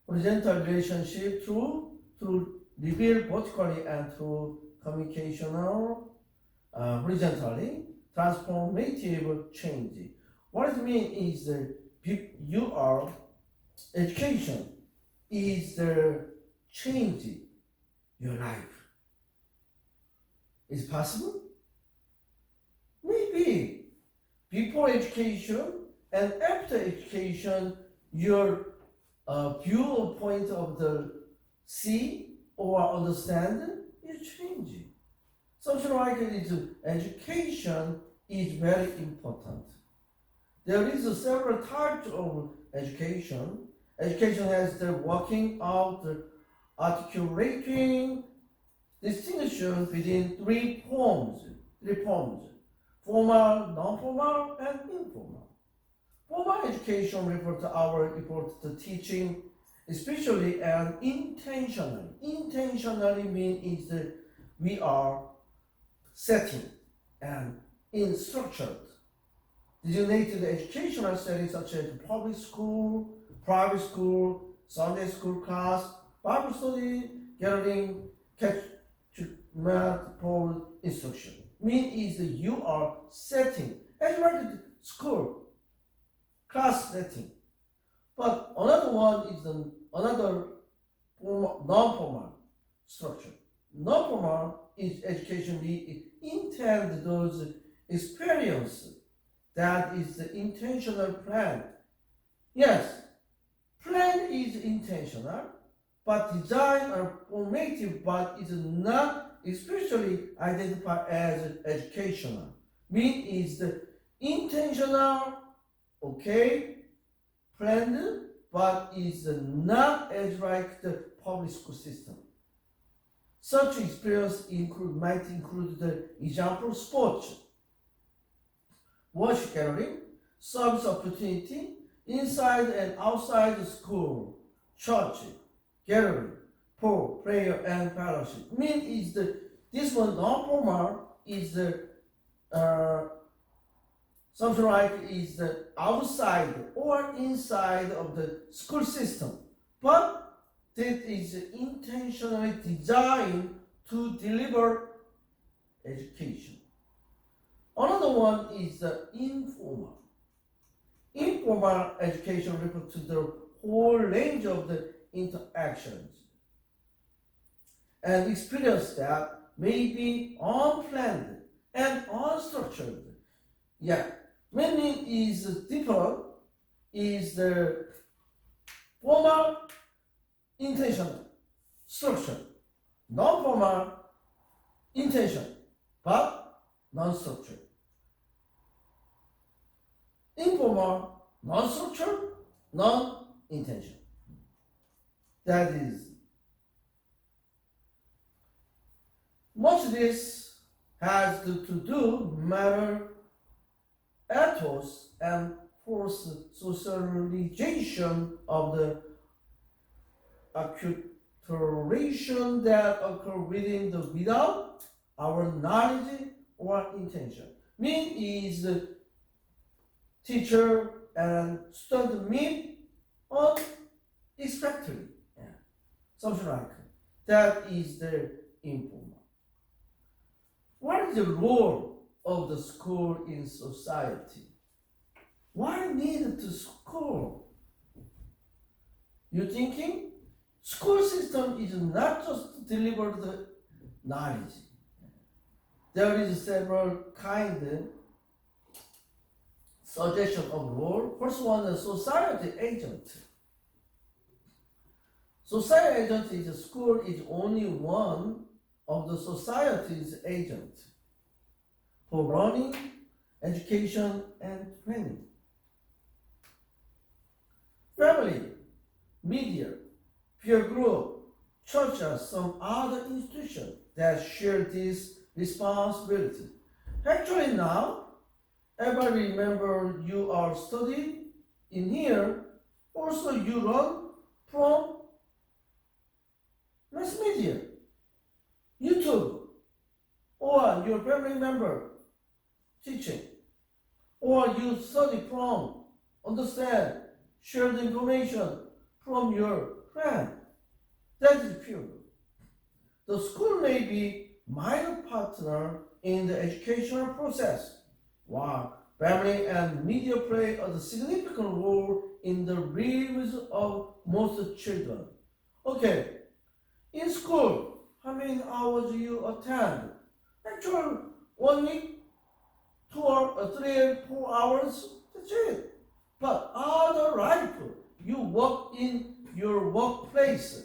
horizontal relationship through reveal vertically and through communicational horizontally transformative change. What it means is that your education is the change your life. Is it possible? Maybe. Before education and after education, your viewpoint of the see or understand is changing. Something like it is education is very important. There is several types of education. Education has the working out, the articulating distinction between three forms, formal, non-formal, and informal. Formal education refers to our effort to teaching, especially and intentionally. Intentionally means is that we are setting and in structured designated educational settings such as public school, private school, Sunday school class, Bible study, gathering, for instruction. Mean is that you are setting as like school class setting. But another one is another non-formal structure. Non-formal is education. We intend those experiences. That is the intentional plan. Yes, plan is intentional, but design are formative, but is not especially identified as educational. Mean is the intentional, okay, planned, but is not as like the public school system. Such experience might include the example sports, watch gathering, service opportunity, inside and outside the school, church, gathering, for prayer and fellowship. Mean is this one non-formal is something like is the outside or inside of the school system, but that is intentionally designed to deliver education. Another one is the informal. Informal education refers to the whole range of the interactions and experience that may be unplanned and unstructured. Yeah, meaning is different is the formal, intentional, structured, non-formal, intentional, but non-structured. Informal, non-structured, non-intentional. That is much of this has to do matter ethos and force socialization of the acculturation that occur without our knowledge or intention. Mean is teacher and student meet unexpectedly. Yeah. Something like that is the informal. What is the role of the school in society? Why need to school? You thinking? School system is not just to deliver the knowledge. There is several kind of suggestion of role. First one, the society agent. Society agent is a school is only one of the society's agent for learning, education, and training. Family, media, peer group, church are some other institutions that share this responsibility. Actually now, everybody remember you are studying in here, also you learn from mass media, YouTube, or your family member teaching, or you study from, understand, share the information from your friend. That is pure. The school may be minor partner in the educational process, while family and media play a significant role in the lives of most children. Okay, in school, how many hours you attend? Actually, 1 week, 2 or 3 or 4 hours, that's it. But other life, you work in your workplace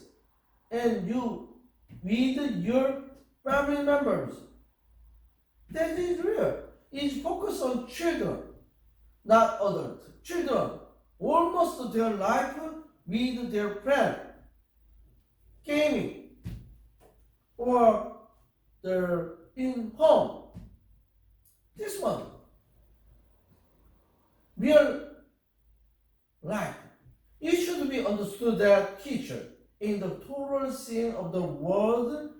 and you with your family members. That is real. It's focused on children, not adults. Children, almost their life with their friend, gaming, or they're in home. This one, real life. It should be understood that teacher in the total scene of the world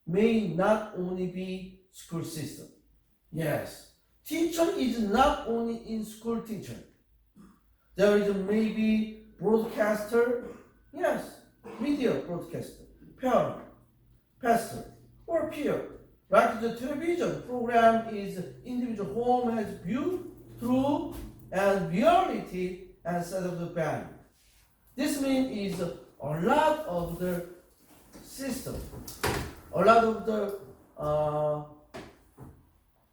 may not only be school system. Yes, teacher is not only in school teacher. There is maybe broadcaster, yes, media broadcaster, parent, pastor, or peer. Like the television program is individual home has viewed through and reality instead of the band. This means is a lot of the system, a lot of the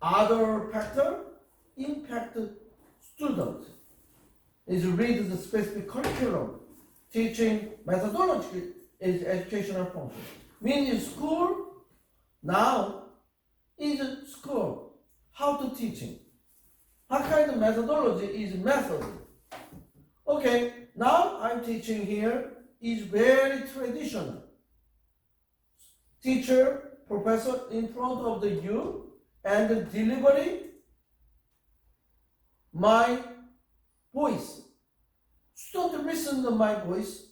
other factor impact students. Is read the specific curriculum, teaching methodology is educational function. Meaning school now is school, how to teaching. What kind of methodology is method? Okay, now I'm teaching here is very traditional. Teacher, professor in front of the you and the delivery, my voice. Student listen to my voice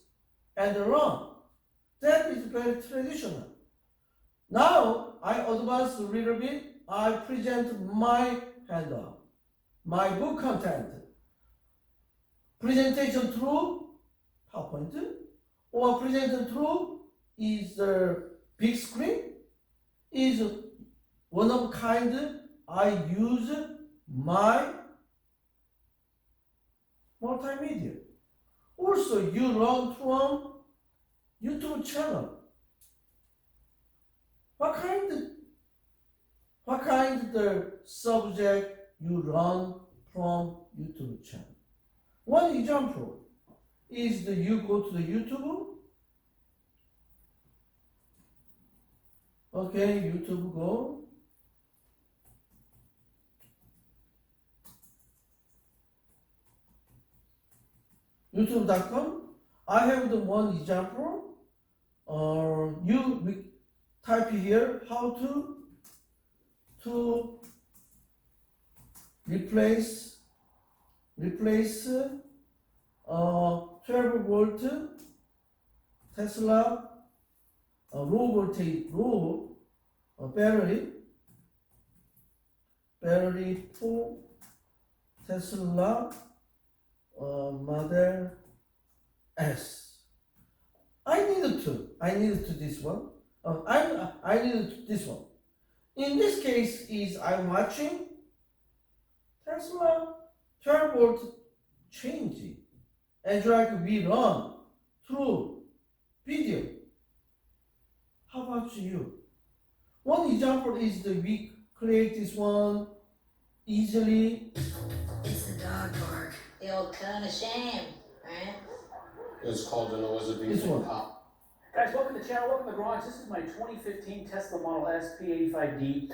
and run. That is very traditional. Now I advance a little bit. I present my handout, my book content, presentation through PowerPoint, or presentation through is the big screen. Is one of kind. I use my multimedia. Also, you learn from YouTube channel. What kind of the subject you learn from YouTube channel? One example is that you go to the YouTube. Okay, YouTube go. YouTube.com. I have the one example. You type here how to replace 12 volt Tesla low voltage battery for Tesla Model S. I needed to this one. I needed this one. In this case, is I'm watching Tesla 12 volt changing, and like we run through video. How about you? One example is that we create this one easily. It's the dog park. The old cone of shame, right? It's called an This one. Guys, welcome to the channel, welcome to the garage. This is my 2015 Tesla Model S P85D.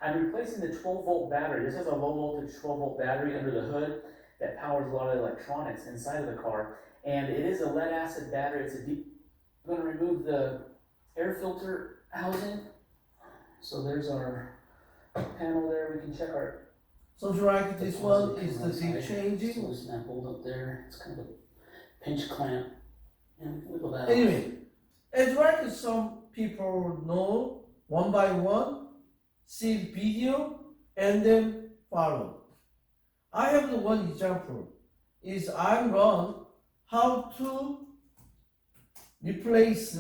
I'm replacing the 12 volt battery. This has a low voltage 12 volt battery under the hood that powers a lot of the electronics inside of the car. And it is a lead acid battery. It's a deep. I'm going to remove the air filter housing. So there's our panel there. We can check our. So like this one is the deep changing. Loosen that bolt up there. It's kind of a pinch clamp. And wiggle that Anyway, as right as some people know, one by one, see video and then follow. I have the one example is I run how to replace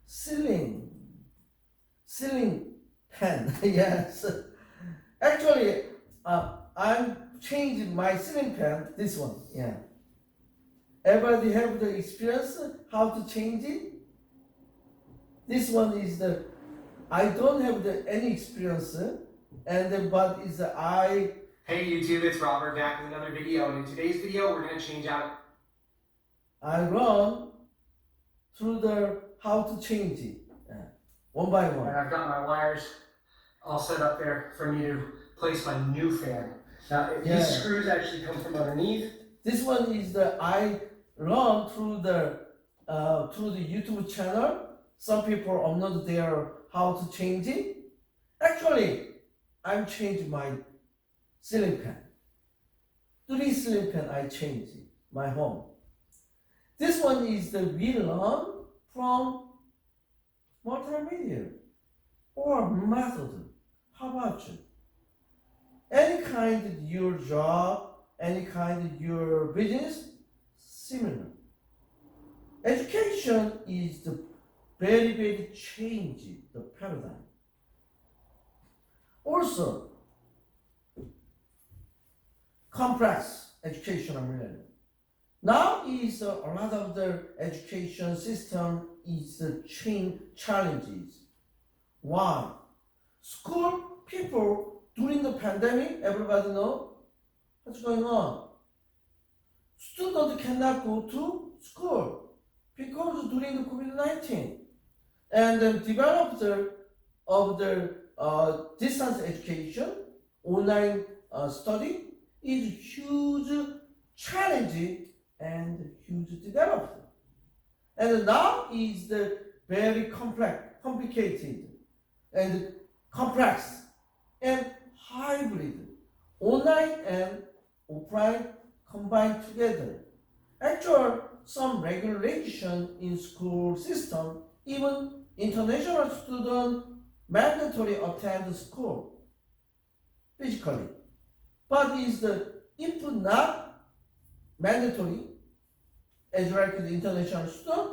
ceiling fan. Yes, actually, I'm changing my ceiling fan. This one, yeah. Everybody have the experience how to change it. This one is the I don't have any experience, and then but is I. Hey YouTube, it's Robert back with another video, and in today's video we're going to change out. I run through the how to change it, one by And one. I've got my wires all set up there for me to place my new fan. Now Yeah. these screws actually come from underneath. This one is the I run through the YouTube channel. Some people upload their how to change it. Actually, I'm changing my ceiling fan. 3 ceiling fan I changed it, my home. This one is the we learn from multimedia or method. How about you? Any kind of your job, any kind of your business, similar. Education is the very change the paradigm. Also, complex educational millennium. Now is a lot of the education system is change challenges. Why? School people during the pandemic, everybody know what's going on. Students cannot go to school because during the COVID-19, and then development of the distance education, online study is huge challenge and huge development. And now is the very complicated and complex and hybrid, online and offline combined together. Actually, some regulation in school system, even international students mandatory attend school physically. But is if not mandatory, as like the international student,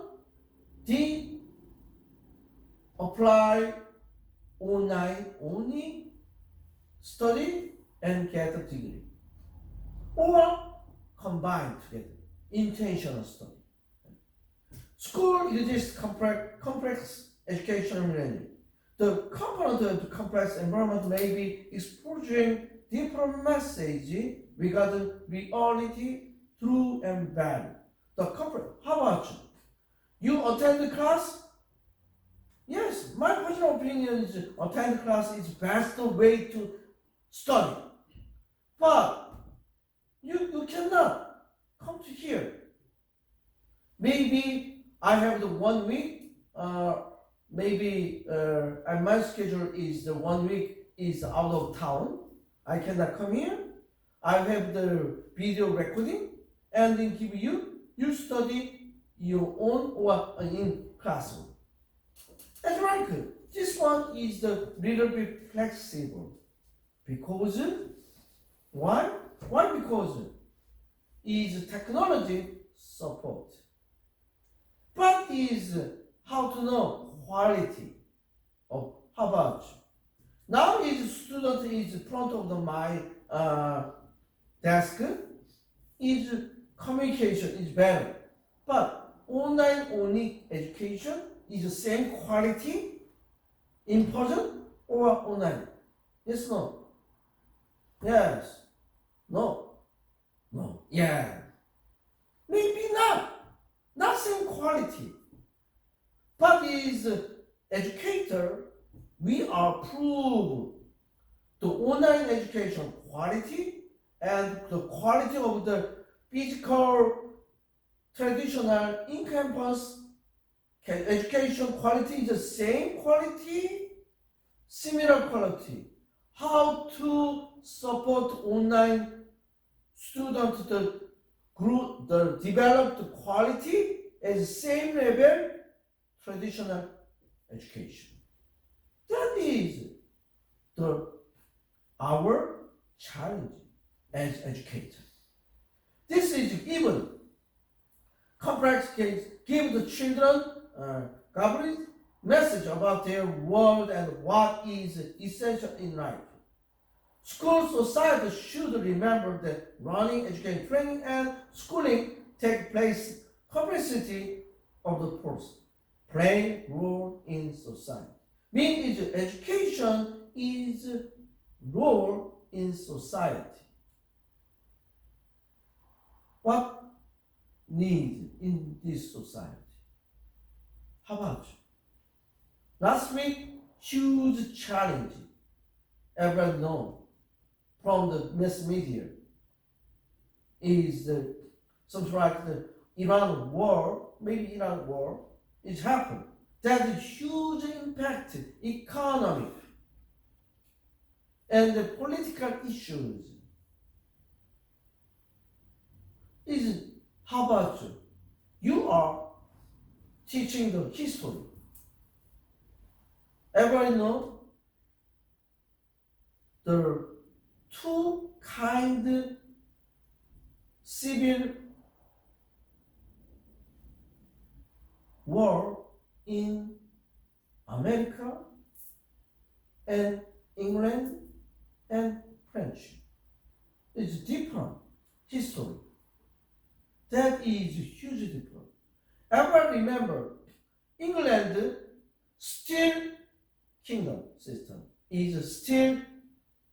they apply online only, study and get a degree, or combine together, intentional study. School uses complex educational learning. The component of the complex environment may be exposing different messages regarding reality, true and value. The complex. How about you? You attend the class? Yes, my personal opinion is attend class is best way to study. But you cannot come to here. Maybe I have the 1 week, and my schedule is the 1 week is out of town. I cannot come here. I have the video recording and then give you study your own or in classroom. That's right. This one is the little bit flexible. Because why? Why? Because is technology support. But is how to know quality of how about you? Now is student is in front of my desk is communication is better. But online only education is the same quality in person or online? Yes, no? Yes. No. No. Yeah. Maybe not same quality. But is educator, we approve the online education quality and the quality of the physical traditional in-campus education quality is the same quality, similar quality. How to support online students the group the developed quality as same level traditional education. That is our challenge as educator. This is given. Complex case give the children complete message about their world and what is essential in life. School society should remember that learning, education, training, and schooling take place complexity of the person, playing role in society. Meaning is education is role in society. What need in this society? How about you? Last week, huge challenge ever known from the mass media is something like the Iran war, maybe Iran war, it happened. That is huge impact economy and the political issues. Is how about you? You are teaching the history. Everybody know there are two kind civil war in America and England and French. It's different history. That is hugely different. Everyone remember, England still kingdom system is still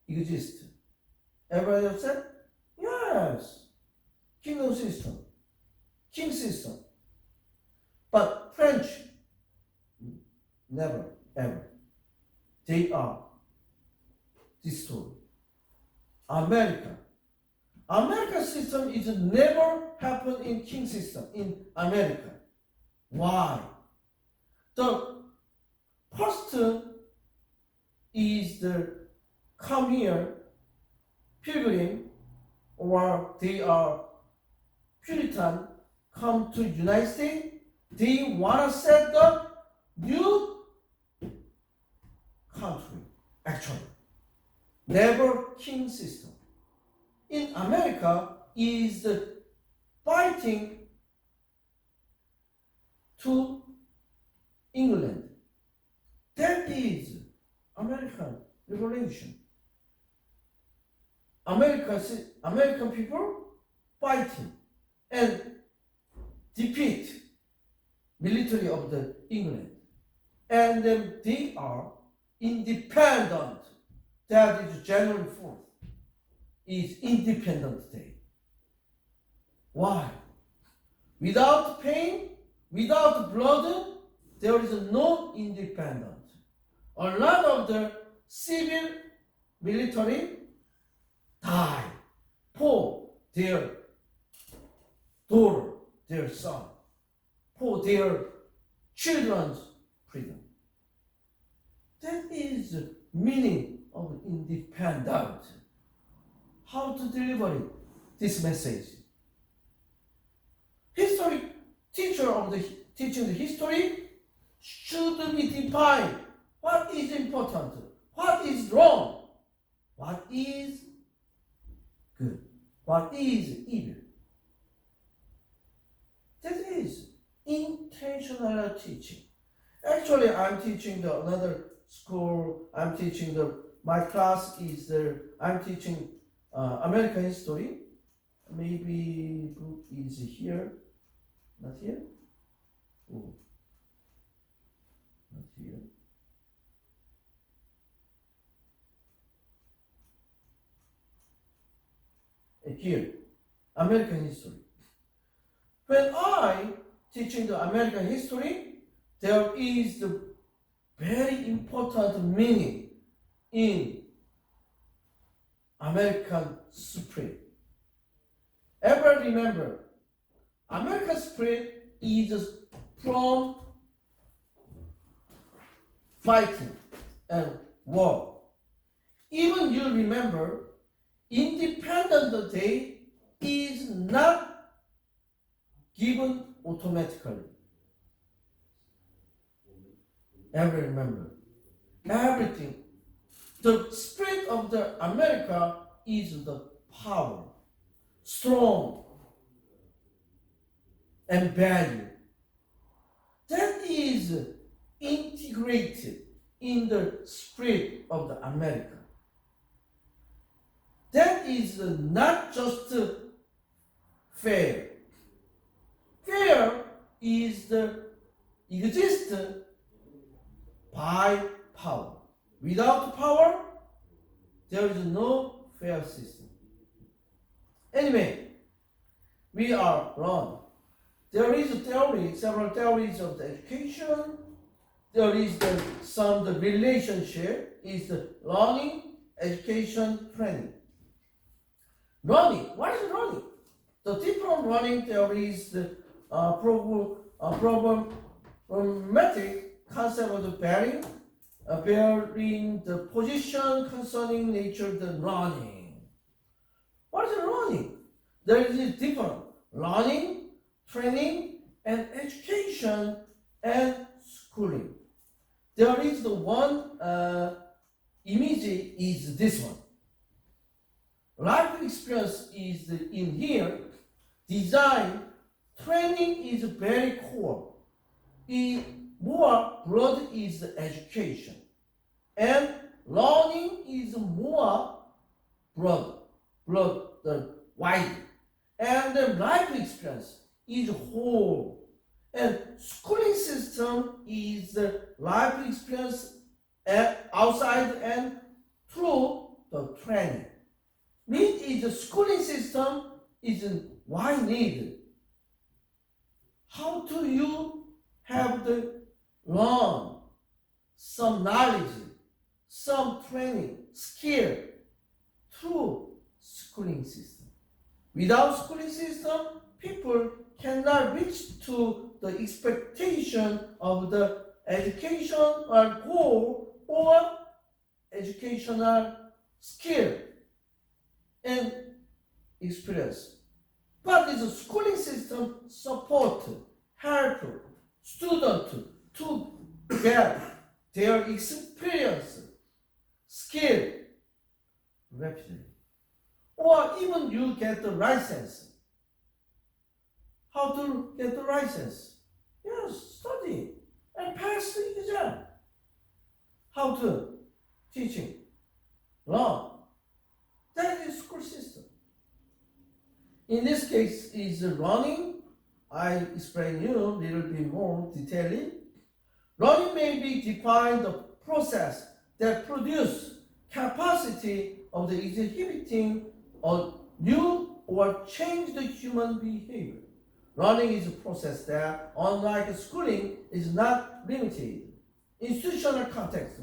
exist. Everybody said, yes, kingdom system, king system. But French, never, ever. They are destroyed. American system is never happened in king system in America. Why? The first is the come here pilgrim or they are Puritan come to United States. They want to set the new country, actually. Never king system. In America is fighting to England. That is American revolution. American people fighting and defeat military of the England. And then they are independent. That is January 4th. Is Independence Day. Why? Without pain, without blood, there is no independence. A lot of the civil military die for their daughter, their son, for their children's freedom. That is the meaning of independence. How to deliver this message? History teacher of the teaching the history should be defined what is important, what is wrong, what is good, what is evil. That is intentional teaching. Actually, I'm teaching another school. I'm teaching my class is I'm teaching American history. Maybe book is here, not here. Oh, not here. Here, American history. When I teaching the American history, there is the very important meaning in American spirit. Ever remember, American spirit is from fighting and war. Even you remember, Independence Day is not given automatically. Ever remember, everything. The spirit of the America is the power, strong, and value that is integrated in the spirit of the America. That is not just fair. Fair is the exist by power. Without power, there is no fair system. Anyway, we are wrong. There is a theory, several theories of the education. There is the relationship is the learning, education, training. Learning, what is learning? The different learning theories, the problematic concept of the bearing the position concerning nature of the learning. What is learning? There is different learning, training, and education and schooling. There is the one image is this one. Life experience is in here. Design, training is very core. More broad is education. And learning is more broad, wide. And the life experience is whole. And schooling system is the life experience outside and through the training. Means is the schooling system is why needed. How do you have the learn some knowledge, some training, skill through schooling system? Without schooling system, people cannot reach to the expectation of the education or goal or educational skill and experience. But the schooling system support, help students to get their experience, skill rapidly. Or even you get the license. How to get the license? Yes, study and pass the exam. How to teaching, learn. That is school system. In this case is learning. I explain you a little bit more detailing. Learning may be defined the process that produce capacity of the exhibiting a new or change the human behavior. Learning is a process that, unlike schooling, is not limited. Institutional context.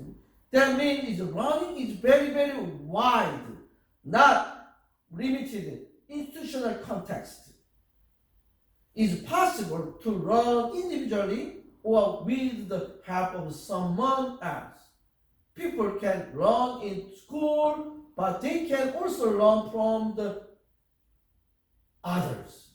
That means learning is very, very wide, not limited. Institutional context. Is possible to learn individually or with the help of someone else. People can learn in school, but they can also learn from the others.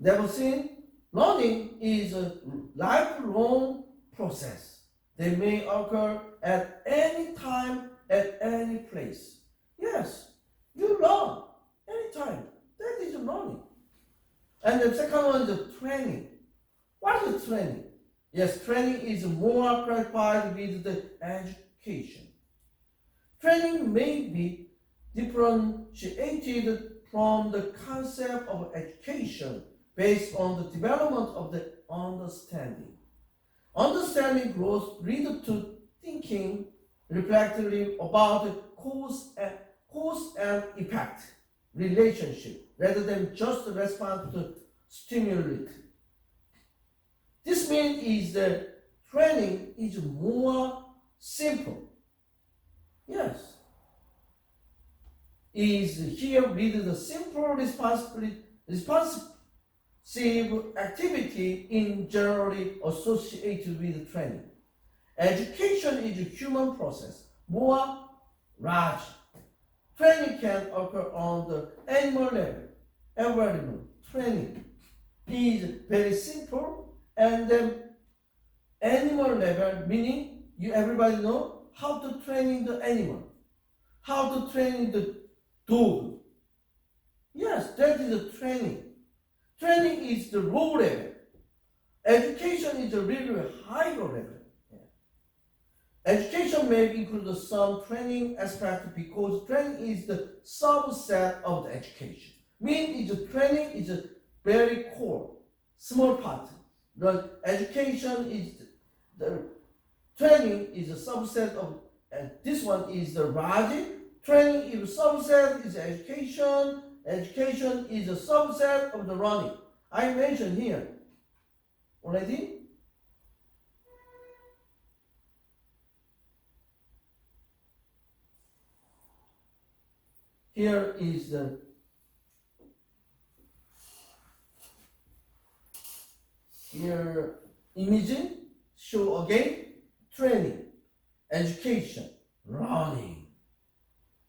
Never seen? Learning is a lifelong process. They may occur at any time, at any place. Yes, you learn anytime. That is learning. And the second one is the training. What is training? Yes, training is more clarified with the education. Training may be differentiated from the concept of education based on the development of the understanding. Understanding grows lead to thinking reflectively about the cause and effect relationship rather than just respond to stimuli. This means the training is more simple. Yes. Is here with the simple responsive activity in generally associated with training. Education is a human process, more large. Training can occur on the animal level. Environment training is very simple, and then animal level meaning everybody know how to train the animal, how to train the dog. Yes, that is a training. Training is the low level. Education is a really higher level. Education may include some training aspect because training is the subset of the education. Meaning is training is a very core, small part. The education is the training is a subset of, and this one is the logic. Training is a subset is education. Education is a subset of the learning. I mentioned here already. Here is the image show again training, education, learning.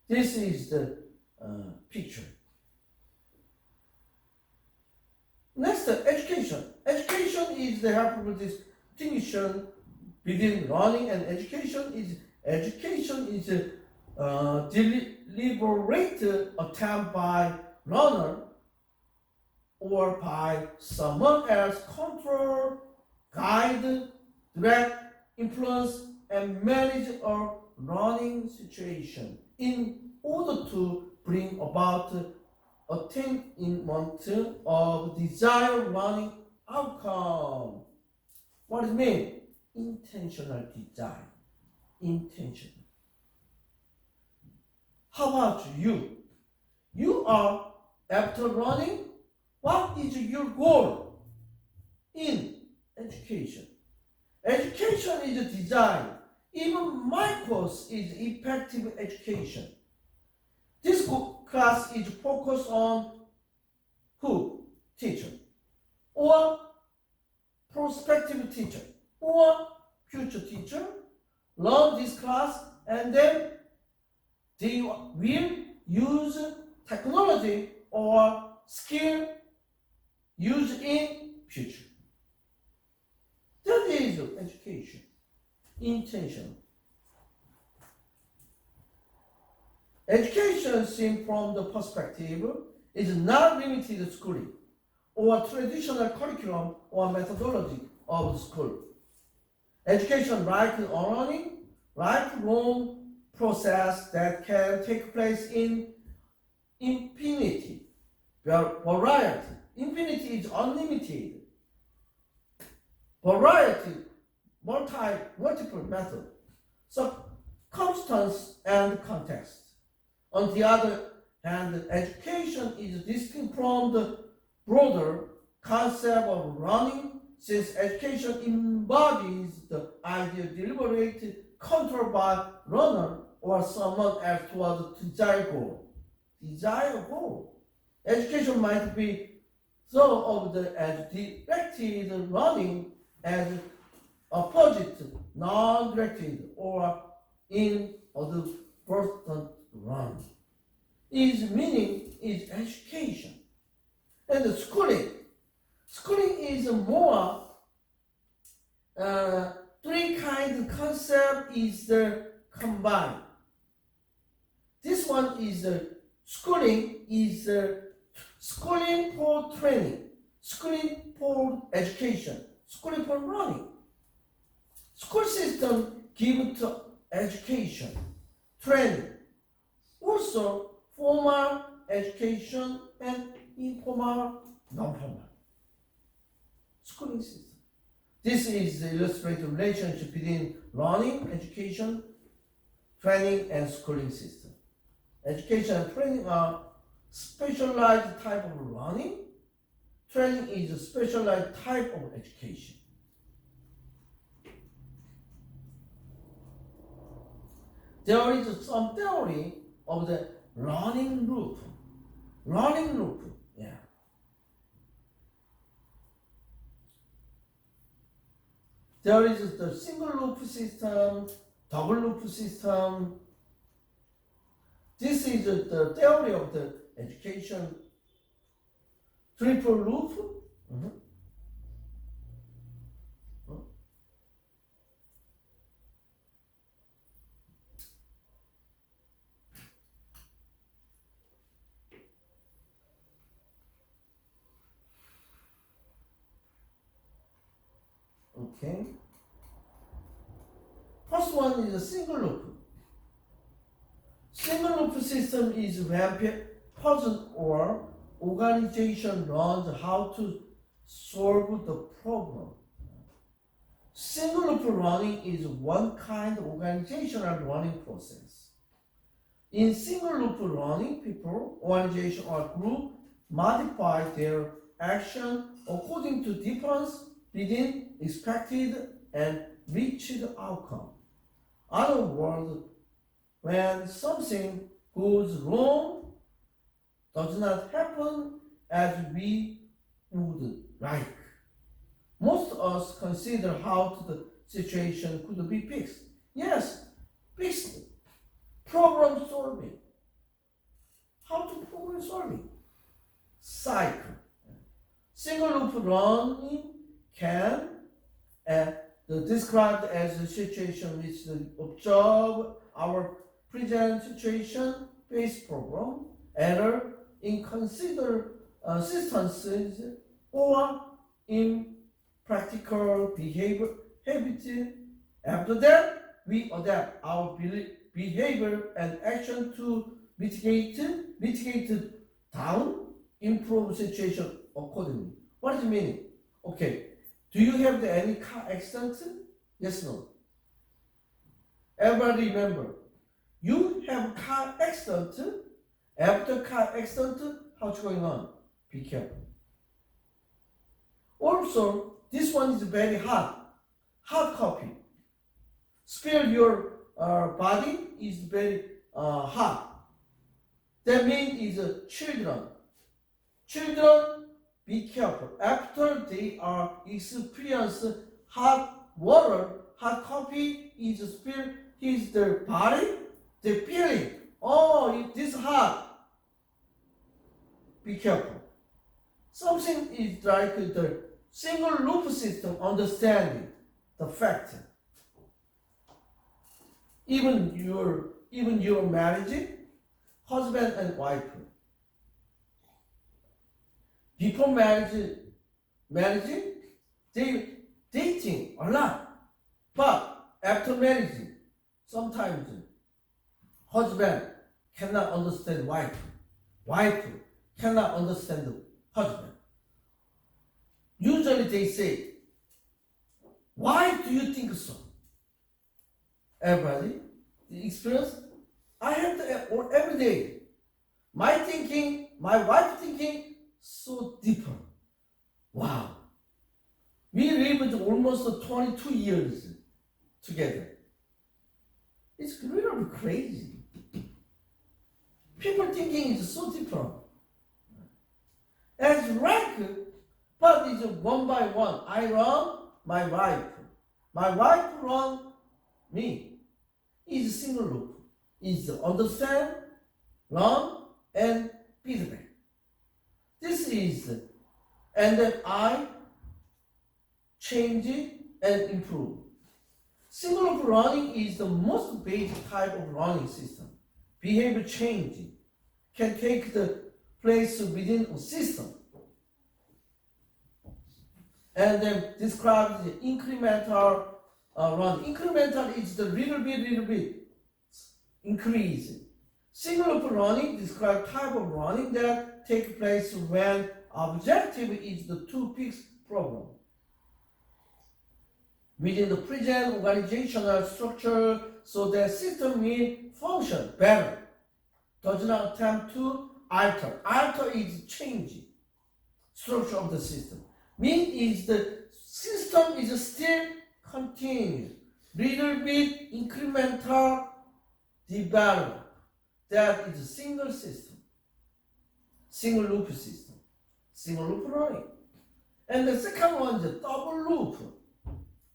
This is the picture. Next, education. Education is the helpful distinction between learning and education. Education is a deliberate attempt by learner or by someone else control, guide, direct, influence, and manage a learning situation in order to bring about attainment of desired learning outcome. What does it mean? Intentional design. Intentional. How about you? You are, after learning, what is your goal in education? Education is a design. Even my course is effective education. This class is focused on who? Teacher, or prospective teacher, or future teacher. Learn this class and then they will use technology or skill used in future. That is education. Intention. Education seen from the perspective is not limited to schooling or traditional curriculum or methodology of the school. Education like learning, lifelong process that can take place in infinity, variety. Infinity is unlimited. Variety, multiple method, circumstance and context. On the other hand, education is distinct from the broader concept of learning, since education embodies the idea deliberate control by learner or someone else towards desired goal. Desired goal. Education might be thought of as directed learning, as opposite, non-directed, or in other person learning. Its meaning is education. And the schooling. Schooling is more three kinds of concept is combined. This one is schooling is schooling for training, schooling for education, schooling for learning. School system give to education, training, also formal education and informal, non-formal. Schooling system. This is the illustrated relationship between learning, education, training, and schooling system. Education and training are specialized type of learning. Training is a specialized type of education. There is some theory of the learning loop. Learning loop, yeah. There is the single loop system, double loop system. This is the theory of the education. Triple loop. Okay. First one is a single loop. Single loop system is when person or organization learns how to solve the problem. Single loop learning is one kind of organizational learning process. In single loop learning, people, organization, or group modify their action according to difference between expected and reached outcome. In other words, when something goes wrong, does not happen as we would like. Most of us consider how the situation could be fixed. Yes, fixed. Problem solving. How to problem solving? Cycle. Single loop learning can described as a situation which observe our present situation, face problem, error in consider circumstances or in practical behavior habit. After that, we adapt our behavior and action to mitigate down, improve situation accordingly. What does it mean? Okay, do you have any car accident? Yes, no. Everybody remember, you have car accident. After car accident, how's going on? Be careful. Also, this one is very hot coffee. Spill your body is very hot. That means is children. Children, be careful. After they are experience hot water, hot coffee is spilled his their body, they feeling, oh, this hot. Be careful. Something is like the single loop system understanding the fact. Even your marriage, husband and wife. Before marriage, they dating a lot. But after marriage, sometimes husband cannot understand wife. Wife cannot understand the husband. Usually they say, why do you think so? Everybody, the experience, I have to, every day. My thinking, my wife thinking, so different. Wow. We lived almost 22 years together. It's really crazy. People thinking is so different. As right, but it's one by one. I run my wife. My wife run me. It's a single loop. It's understand, learn, and feedback. This is, and then I change it and improve. Single loop learning is the most basic type of learning system. Behavior change can take the place within a system. And then describes the incremental learning. Incremental is the little bit increase. Single loop learning describes type of learning that take place when objective is the to fix problem. Within the present organizational structure, so that system will function better. Does not attempt to alter. Alter is changing structure of the system. Mean is the system is still continuous, little bit incremental development. That is a single system, single loop system, single loop learning. And the second one is a double loop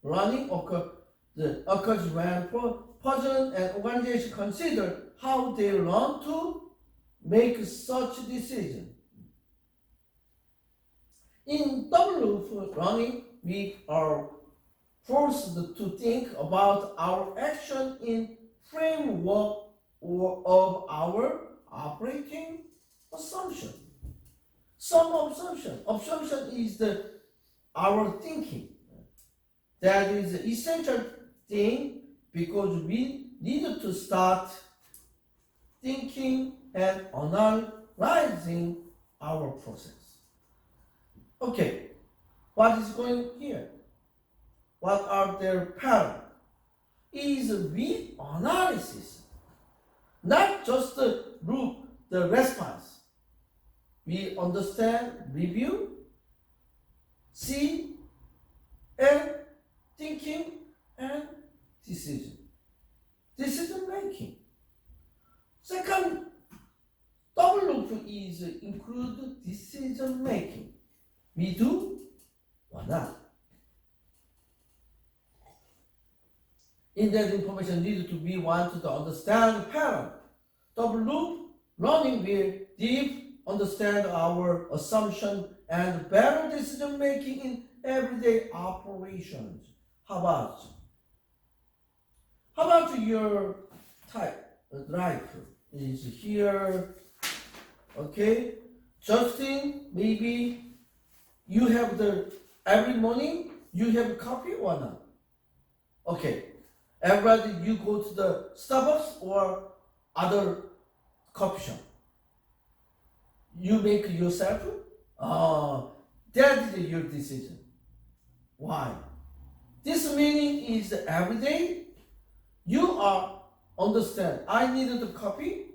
learning occurs when person and organization consider how they learn to make such decision. In double loop learning, we are forced to think about our action in framework of our operating assumption. Some assumption is our thinking. That is the essential thing because we need to start thinking and analyzing our process. Okay, what is going here? What are their patterns? Is with analysis, not just look the response. We understand, review, see, and thinking and decision. Decision making. Second, double loop is include decision making. We do or not. In that information needed to be wanted to understand the pattern. Double loop learning will deep understand our assumption and better decision making in everyday operations. How about your type life is here? Okay, Justin, maybe you have every morning you have coffee or not? Okay. Everybody, you go to the Starbucks or other coffee shop. You make yourself? That is your decision. Why? This meaning is every day you are understand. I needed the coffee,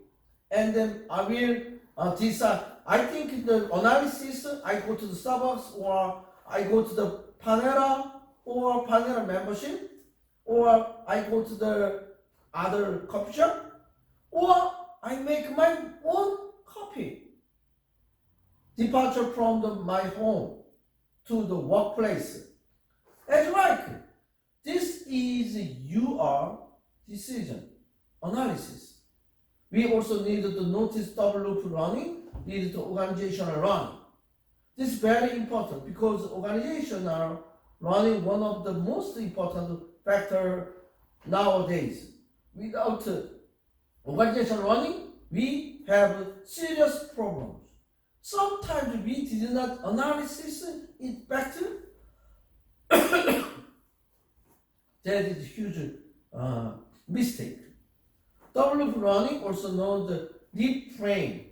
and then I will decide. I think the analysis. I go to the Starbucks or I go to the Panera or Panera membership. Or I go to the other coffee shop, or I make my own coffee. Departure from my home to the workplace. That's right. This is your decision analysis. We also need to notice double loop running, need to organizational running. This is very important because organizational running one of the most important factor nowadays. Without organization running, we have serious problems. Sometimes we did not analysis it better. That is a huge mistake. Double loop running, also known as deep frame,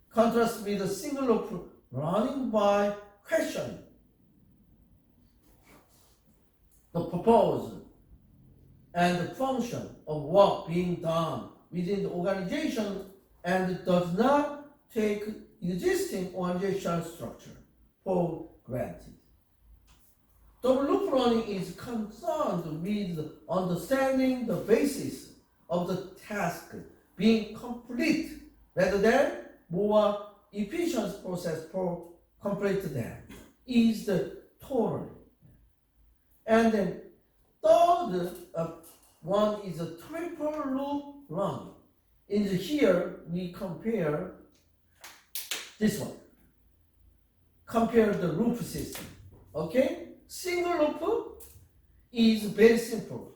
contrasts with a single loop running by questioning the purpose and the function of work being done within the organization and does not take existing organizational structure for granted. Double loop running is concerned with understanding the basis of the task being complete rather than more efficient process for complete them is the total. And then third one is a triple loop running. In here we compare this one. Compare the loop system. Okay? Single loop is very simple.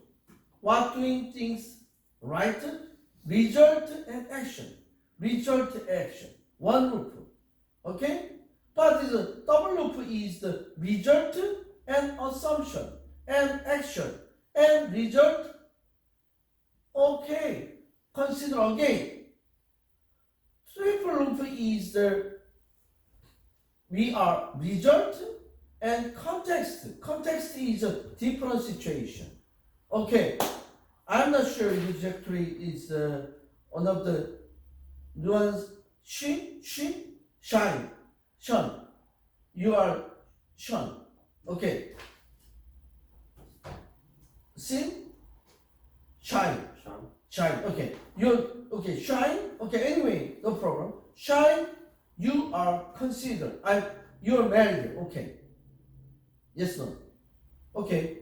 What doing things right, result and action. Result action. One loop. Okay? But the double loop is the result and assumption and action and result. Okay, consider again. Triple loop is we are result and context. Context is a different situation. Okay, I'm not sure exactly is one of the nuance. Shine. You are shun. Okay. Sin, shine. Shine. Okay. You okay? Shine. Okay. Anyway, no problem. Shine. You are considered. You are married. Okay. Yes. No. Okay.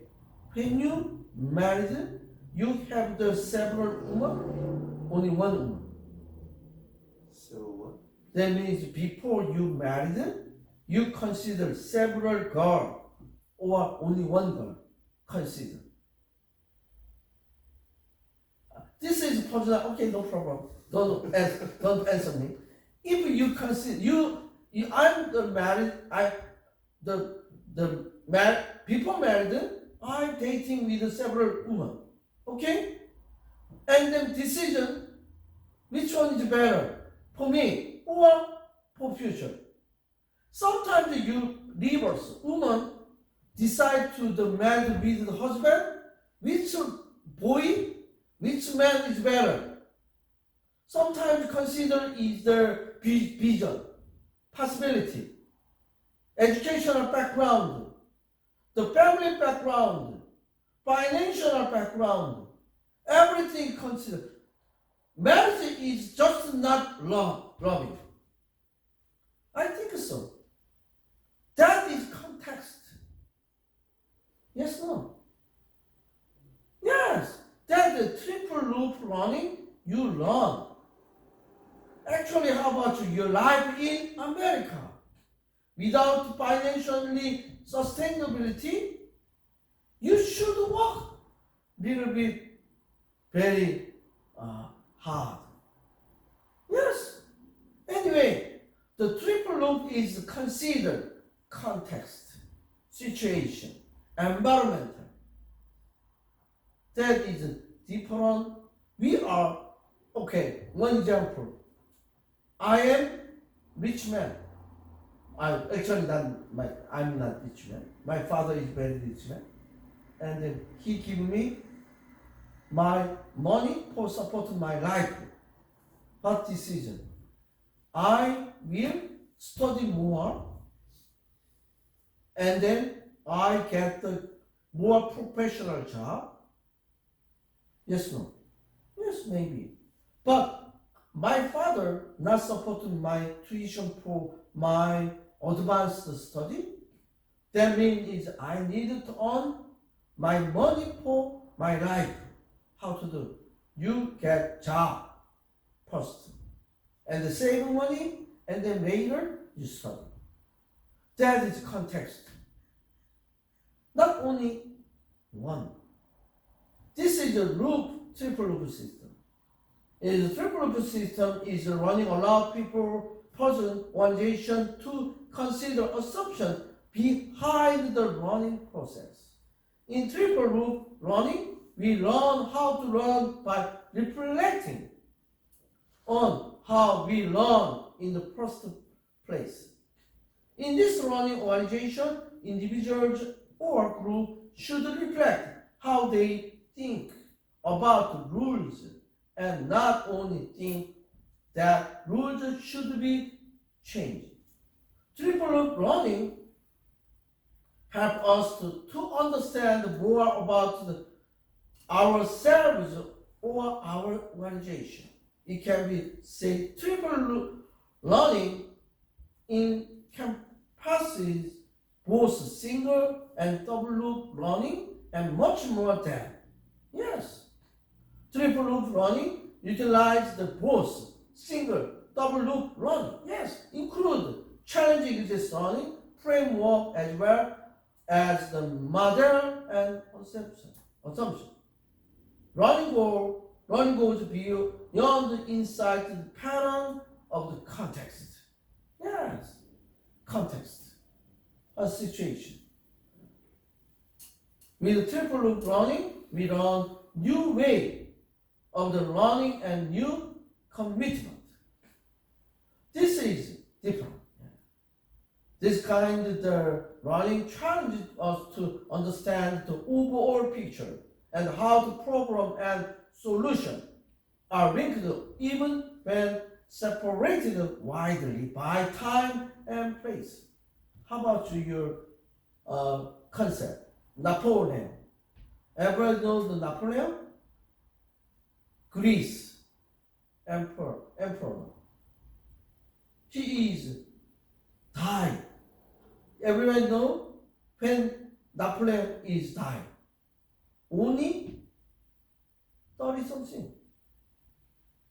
When you married, you have the several women. Only one woman. So what? That means before you married, you consider several girls or only one girl. Consider. This is personal. Okay, no problem. Don't answer me. If you consider I'm the married. Before married, I'm dating with several women. Okay? And then decision, which one is better for me or for future? Sometimes you reverse. Woman decide to the married with the husband, which boy, which man is better. Sometimes consider is their vision, possibility, educational background, the family background, financial background, everything considered. Marriage is just not loving. I think so. That is context. Yes, no? Yes, that the triple loop running, you learn. Actually, how about your life in America? Without financially sustainability, you should work little bit very hard. Yes. Anyway, the triple loop is considered context, situation, environmental. That is different. We are, okay, one example. I am rich man. I'm not rich man. My father is very rich man. And then he give me my money for supporting my life. What decision? I will study more and then I get the more professional job. Yes, no? Yes, maybe. But my father not supporting my tuition for my advanced study. That means I needed to earn my money for my life. How to do? You get job first, and save money, and then later you study. That is context. Not only one. This is a triple loop system. The triple loop system is running allow people, person, organization to consider assumption behind the running process. In triple loop running, we learn how to learn by reflecting on how we learn in the first place. In this running organization, individuals or group should reflect how they think about rules and not only think that rules should be changed. Triple loop running help us to understand more about ourselves or our organization. It can be, say, triple loop learning encompasses both single and double loop learning and much more than. Yes. Triple loop learning utilize the both single, double loop learning. Yes, include challenging this learning framework as well as the model and assumption. Learning goes beyond the insight pattern of the context. Yes, context, a situation. With triple loop learning, we learn new way of the learning and new commitment. This is different. This kind of learning challenges us to understand the overall picture and how the problem and solution are linked even when separated widely by time and place. How about your concept? Napoleon. Everyone knows the Napoleon? Greece emperor. He is died. Everyone know when Napoleon is died. Only 30 something.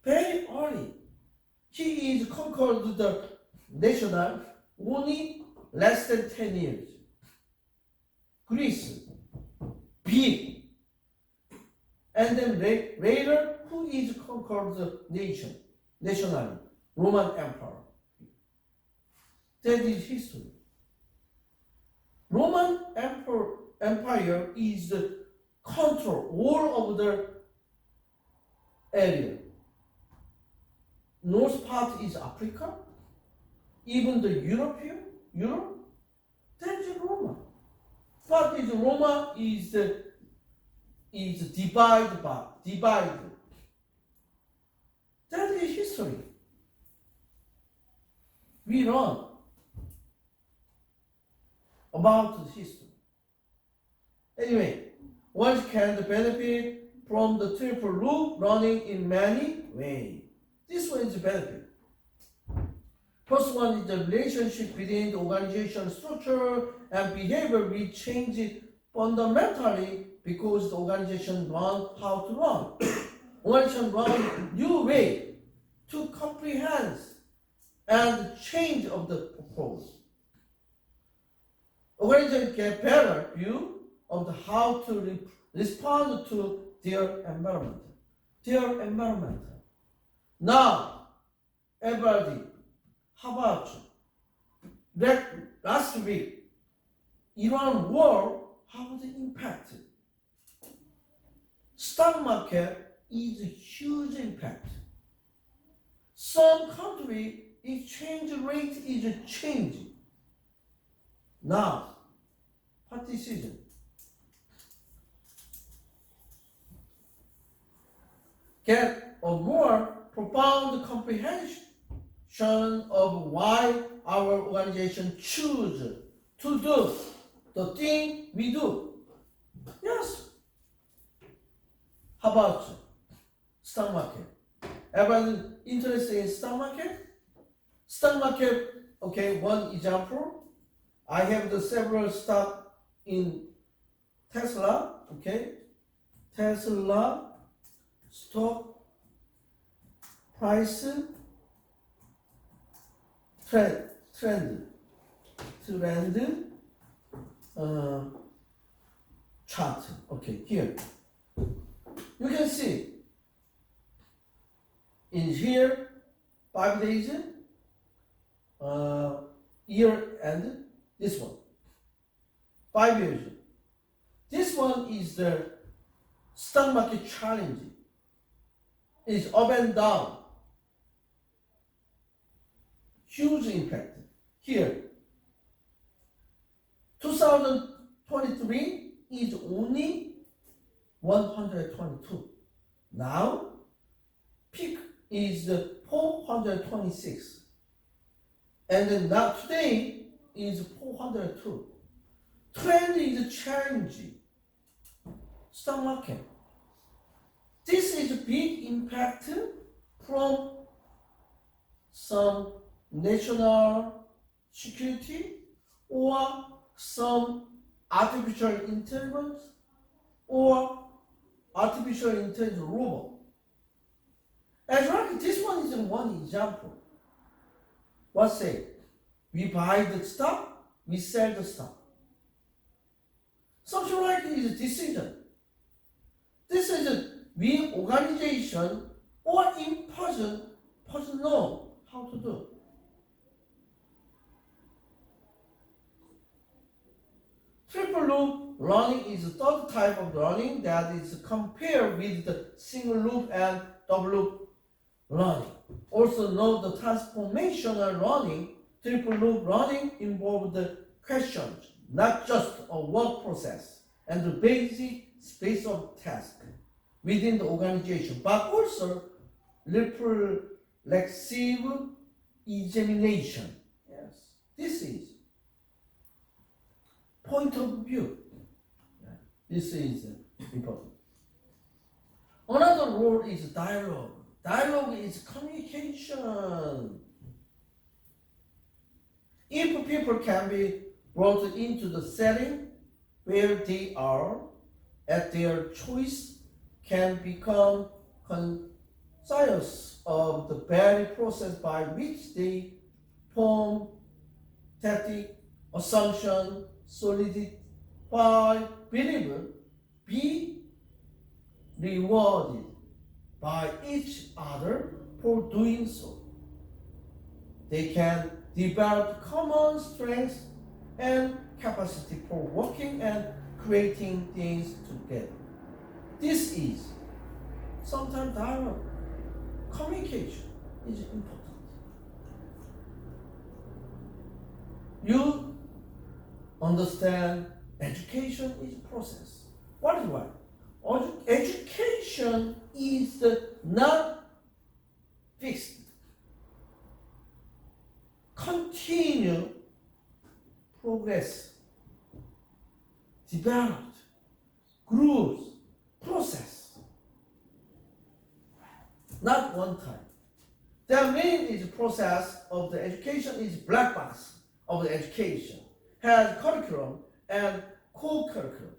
Very early. He is conquered the national only less than 10 years. Greece, big. And then later, who is conquered the nation, nationally? Roman Empire. That is history. Roman Empire empire is the control all of the area. North part is Africa, even the Europe, that is Roma. But is Roma is divided. That is history. We learn about the history. Anyway, one can benefit from the triple loop running in many ways. This one is the benefit. First one is the relationship between the organization structure and behavior will change fundamentally because the organization learn how to run. Organization run new way to comprehend and change of the purpose. Organization get better view of the how to respond to their environment. Now, everybody, how about you? Last week, Iran war, how was the impact? Stock market is a huge impact. Some country exchange rate is changing. Now, what decision? Get a more profound comprehension of why our organization choose to do the thing we do. Yes. How about stock market? Everyone interested in stock market? Stock market, okay, one example. I have the several stock in Tesla, okay? Tesla stock price trend chart. Okay, here you can see in here 5 days year end. This one 5 years. This one is the stock market challenge. It's up and down. Huge impact. Here, 2023 is only 122. Now, peak is 426. And then now today is 402. Trend is changing. Stock market. This is a big impact from some national security or some artificial intelligence or artificial intelligence robot. As like this one is one example. What say? We buy the stock, we sell the stock. Something like it is a decision. This is a we organization or in person know how to do. Triple loop learning is the third type of learning that is compared with the single loop and double loop learning. Also note the transformational learning. Triple loop learning involves the questions, not just a work process and the basic space of task within the organization, but also reflexive examination. Yes, this is point of view. This is important. Another role is dialogue. Dialogue is communication. If people can be brought into the setting where they are at their choice, can become conscious of the very process by which they form tactic, assumption, solidify, belief, be rewarded by each other for doing so. They can develop common strengths and capacity for working and creating things together. This is sometimes dialogue. Communication is important. You understand education is a process. What is what? Education is not fixed. Continue progress, developed, grows, process. Not one time. The main is process of the education is black box of the education. Has curriculum and co-curriculum.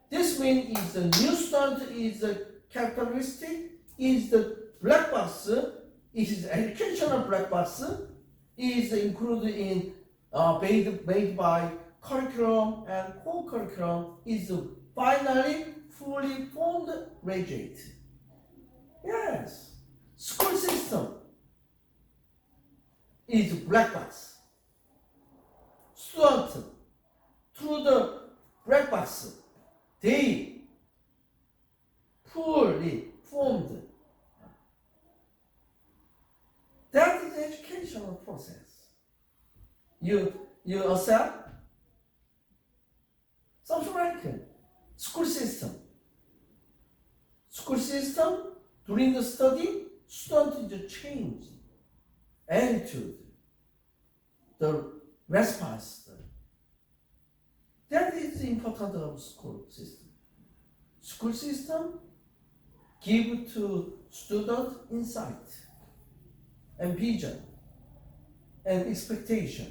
This means is the new student is the characteristic, is the black box, is educational black box, is included in made by curriculum and co-curriculum is finally fully formed graduate. Yes, school system is black box. Student through the black box, they fully formed. That is the educational process. You accept something like school system. School system during the study, student is change attitude, the response. That is important of school system. School system give to student insight and vision and expectation.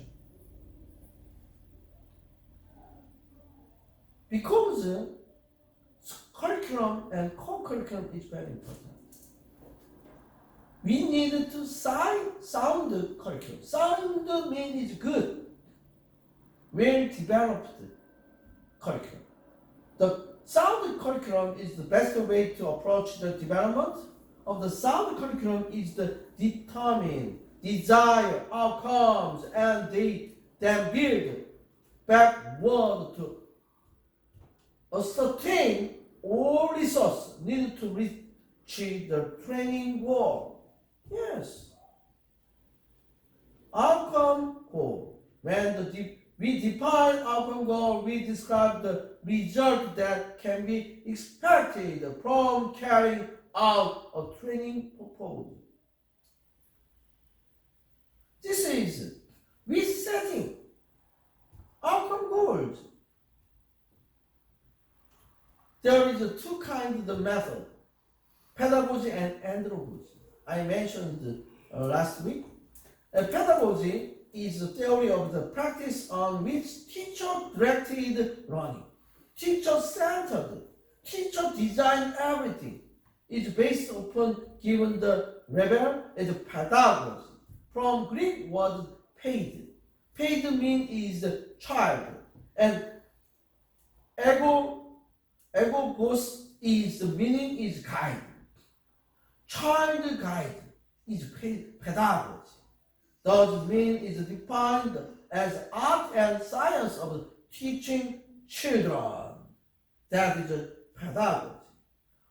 Because curriculum and co-curriculum is very important. We need to sound curriculum. Sound means good, well-developed curriculum. The sound curriculum is the best way to approach the development of the sound curriculum is the determine, desire, outcomes, and they then build backward to ascertain all resources needed to reach the training goal. Yes. Outcome goal. When we define outcome goal, we describe the result that can be expected from carrying out a training proposal. This is resetting outcome goals. There is two kinds of method, pedagogy and andragogy. I mentioned last week. Pedagogy is the theory of the practice on which teacher-directed learning, teacher-centered, teacher-designed everything is based upon given the level as pedagogy. From Greek word paid. Paid means is child, and egogos is the meaning is guide. Child guide is pedagogy. Thus mean is defined as art and science of teaching children. That is pedagogy.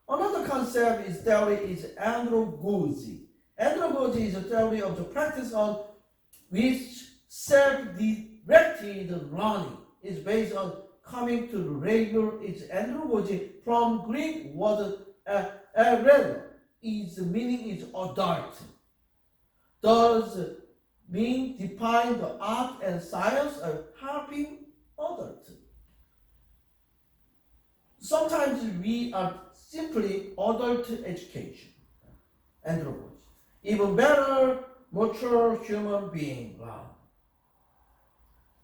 Another concept is theory is andragogy. Andragogy is a theory of the practice on which self-directed learning is based on coming to regular. Its andragogy from Greek word arena is meaning is adult. Thus mean define the art and science of helping others. Sometimes we are simply adult education, andragogy. Even better, mature human being learn.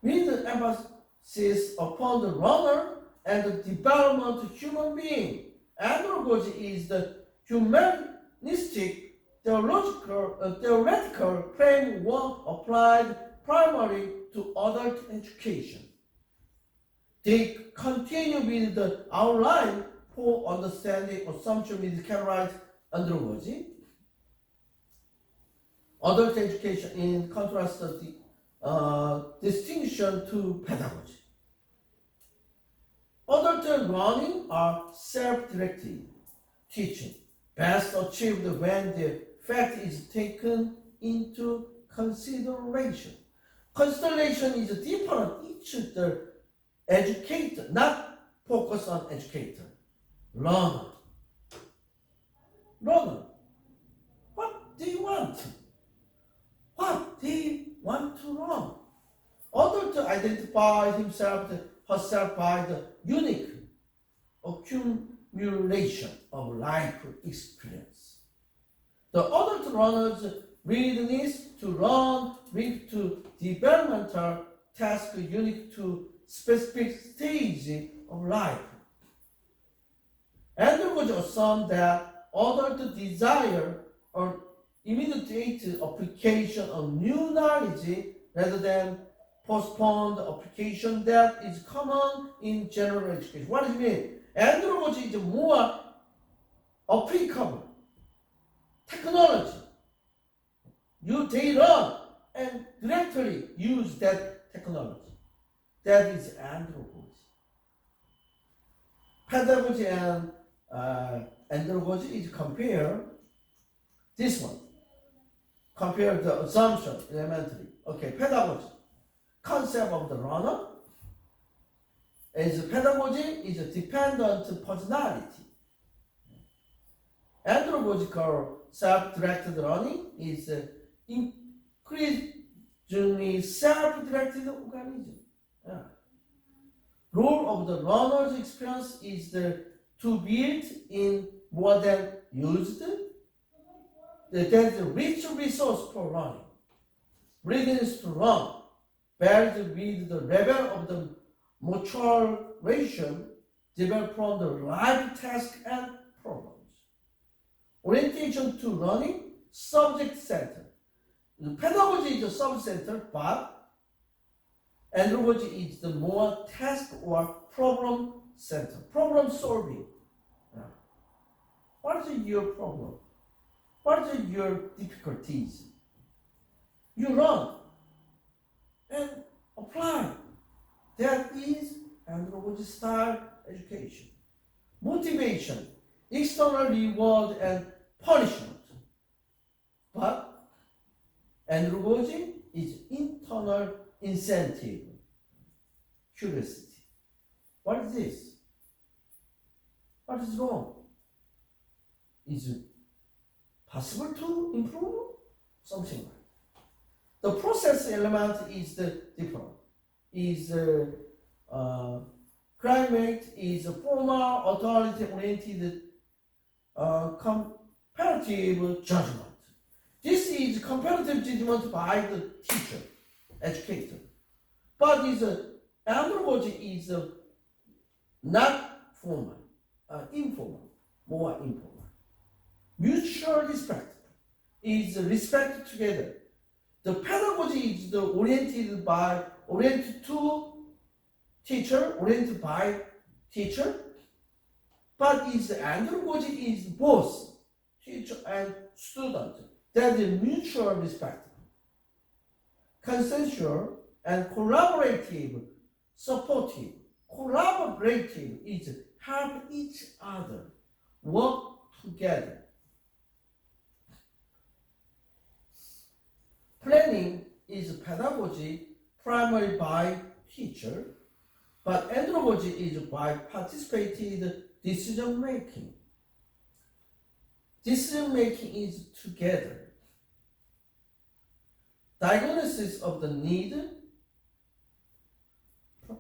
With emphasis upon the learner and the development of human being, andragogy is the humanistic theoretical framework applied primarily to adult education. They continue with the outline for understanding assumption with categorized andragogy. Adult education in contrast to the distinction to pedagogy. Adult learning are self-directed teaching, best achieved when the fact is taken into consideration. Consideration is different. Each the educator, not focus on educator, learner. Learner. What they want? What they want to learn. Adult identify himself, herself by the unique accumulation of life experience. The adult learner's readiness to learn linked to developmental tasks unique to specific stage of life. Andrew assumed that adult desire an immediate application of new knowledge rather than postponed application that is common in general education. What does it mean? Andragogy is more applicable technology. They learn and directly use that technology. That is andragogy. Pedagogy and andragogy is compare this one. Compare the assumption elementary. Okay, pedagogy. Concept of the learner is pedagogy is a dependent personality. Andragogical self-directed learning is increasingly self-directed organism. Yeah. Role of the learner's experience is to build in more than used. There is a rich resource for learning. Readiness to learn varies with the level of the maturation developed from the live task and problems. Orientation to learning, subject-centered. Pedagogy is the subject-centered, but andragogy is the more task or problem-centered. Problem solving. What is your problem? What are your difficulties? You learn and apply. That is andragogy style education. Motivation, external reward and punishment. But andragogy is internal incentive, curiosity. What is this? What is wrong? Is it possible to improve? Something like that. The process element is the different. Is climate is a formal authority-oriented comparative judgment. This is comparative judgment by the teacher, educator. But is andragogy is not formal, informal, more informal. Mutual respect is respect together. The pedagogy is oriented to teacher, oriented by teacher, but is andragogy is both teacher and student. That is mutual respect. Consensual and collaborative, supportive. Collaborative is help each other, work together. Planning is pedagogy primarily by teacher, but andragogy is by participated decision making. Decision making is together. Diagnosis of the need.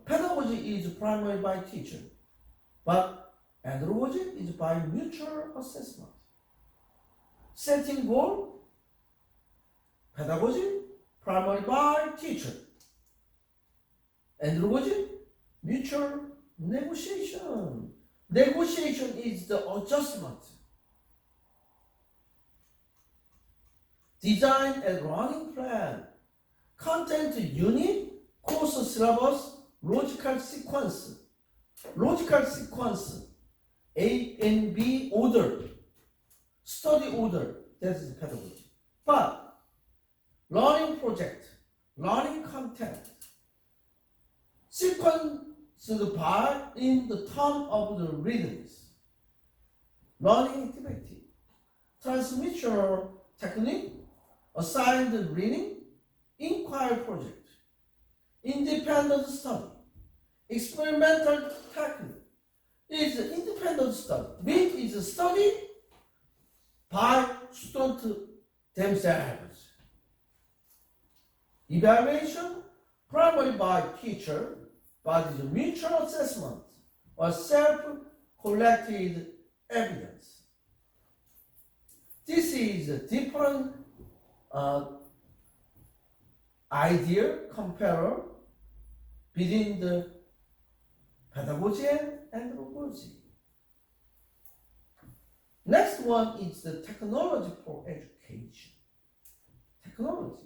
Pedagogy is primarily by teacher, but andragogy is by mutual assessment. Setting goal. Pedagogy, primarily by teacher. Andragogy, mutual negotiation. Negotiation is the adjustment. Design a learning plan. Content unit, course syllabus, logical sequence. Logical sequence, A and B order. Study order, that is pedagogy. But learning project, learning content, So the part in the term of the readings, learning activity, transmissional technique, assigned reading, inquiry project, independent study, experimental technique is independent study. Means is a study by students themselves. Evaluation, primarily by teacher, but is mutual assessment or self-collected evidence. This is a different idea comparer between the pedagogy and anthropology. Next one is the technology for education. Technology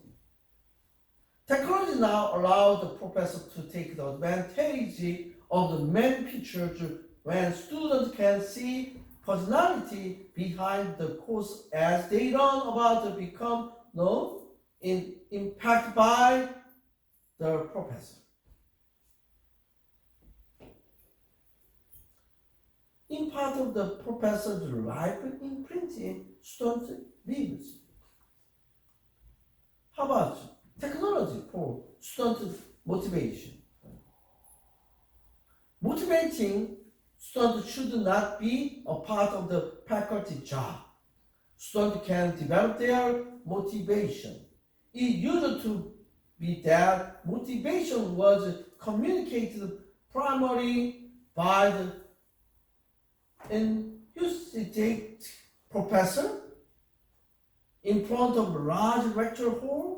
now allows the professor to take the advantage of the many features when students can see personality behind the course as they learn about to become known in impact by the professor. In part of the professor's life imprinting students' lives. How about technology for student motivation? Motivating students should not be a part of the faculty job. Students can develop their motivation. It used to be that motivation was communicated primarily by the enthusiastic professor in front of a large lecture hall.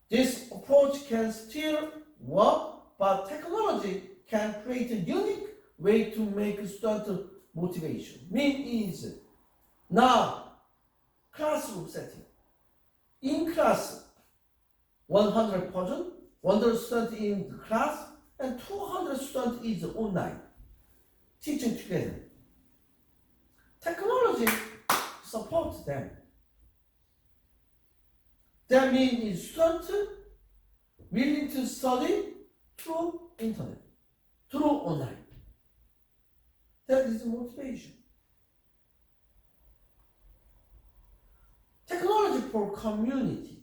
This approach can still work, but technology can create a unique way to make student motivation. Mean is now classroom setting. In class, 100 person, 100 students in the class, and 200 students is online, teaching together. Technology supports them. That means students willing to study through internet, through online. That is motivation. Technology for community.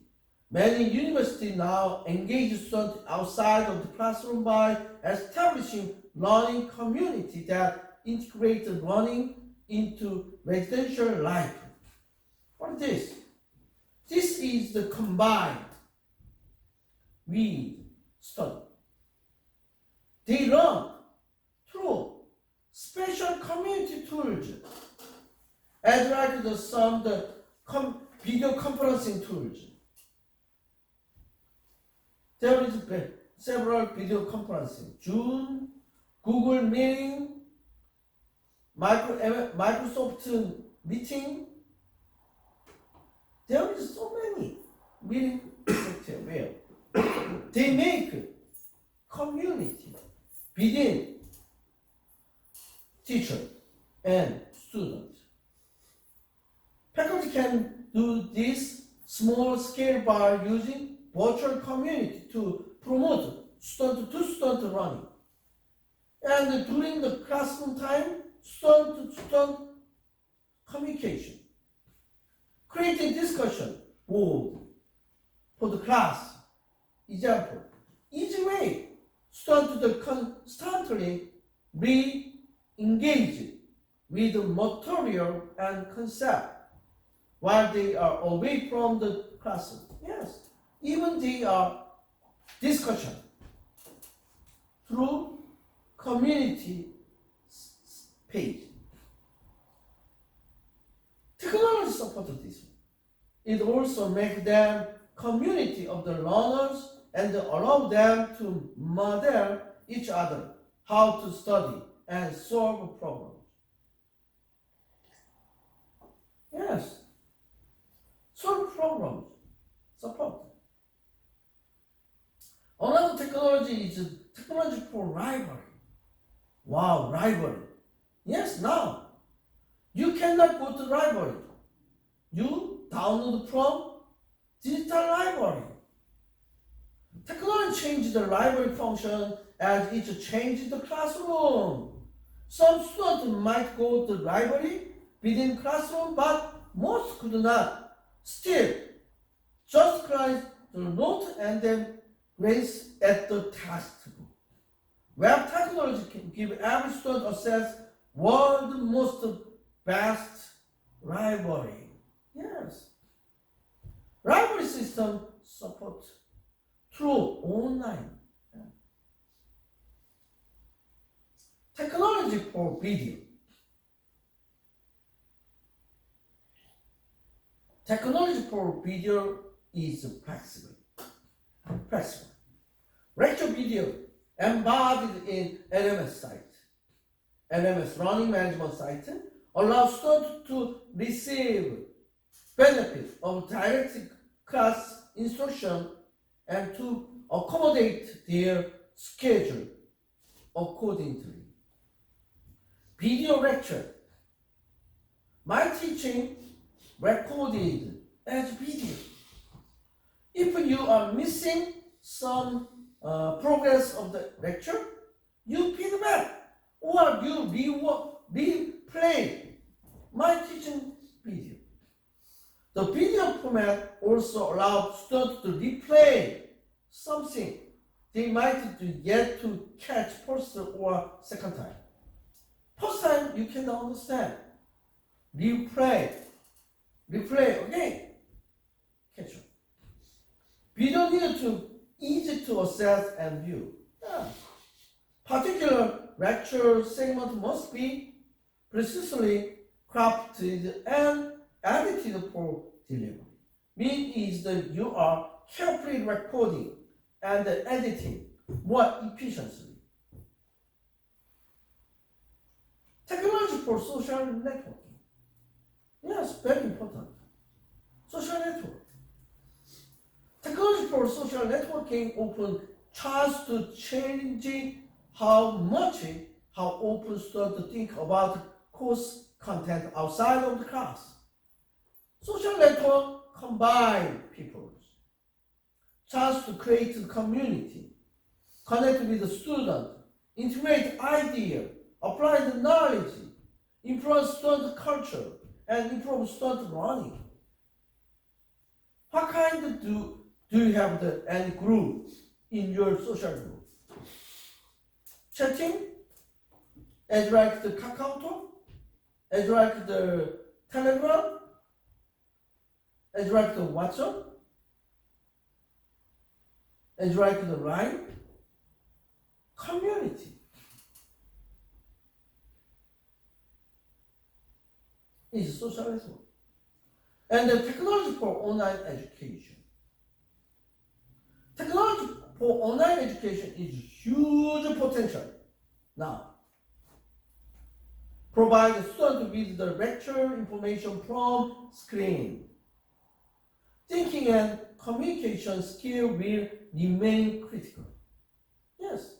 Many universities now engage students outside of the classroom by establishing learning community that integrate learning into residential life. What is this? This is the combined read study. They learn through special community tools, as like the video conferencing tools. There is several video conferencing: Zoom, Google Meeting, Microsoft Meeting. There is so many meeting software where they make community between teacher and student. Faculty can do this small scale by using virtual community to promote student-to-student learning. And during the classroom time, student-to-student communication. Creating discussion board for the class. Example, easy way, students to constantly be engaged with the material and concept while they are away from the classroom. Yes, even they are discussion through community page. Technology supports this. It also makes them community of the learners and allow them to model each other how to study and solve problems. Yes, solve problems, support. Another technology is technology for library. Wow, library. Yes, now you cannot go to library. You download from digital library. Technology changed the library function as it changed the classroom. Some students might go to the library within classroom, but most could not. Still, just glance the note and then glance at the textbook. Web technology can give every student access world's most best library. Yes. Library system support through online. Technology for video. Technology for video is flexible. Lecture video embodied in LMS site. LMS learning management site allows students to receive benefit of direct class instruction and to accommodate their schedule accordingly. Video lecture. My teaching recorded as video. If you are missing some progress of the lecture, you feedback or you replay my teaching video. The video format also allows students to replay something they might yet to catch first or second time. First time you cannot understand. Replay again. Catch up. Video needed to easy to access and view. Particular lecture segment must be precisely crafted and edited for delivery. Mean is that you are carefully recording and editing more efficiently. Technology for social networking. Yes, very important. Social network. Technology for social networking often tries to change how open students think about course content outside of the class. Social network combine people, tries to create a community, connect with the student, integrate ideas, apply the knowledge, influence student culture, and improve student learning. What kind do you have any group in your social group? Chatting, as like the Kakao, as like the Telegram, as like the WhatsApp, as like the Line. Community is social network. And the technology for online education. Technology for online education is huge potential now. Provide students with the lecture information from screen. Thinking and communication skill will remain critical. Yes.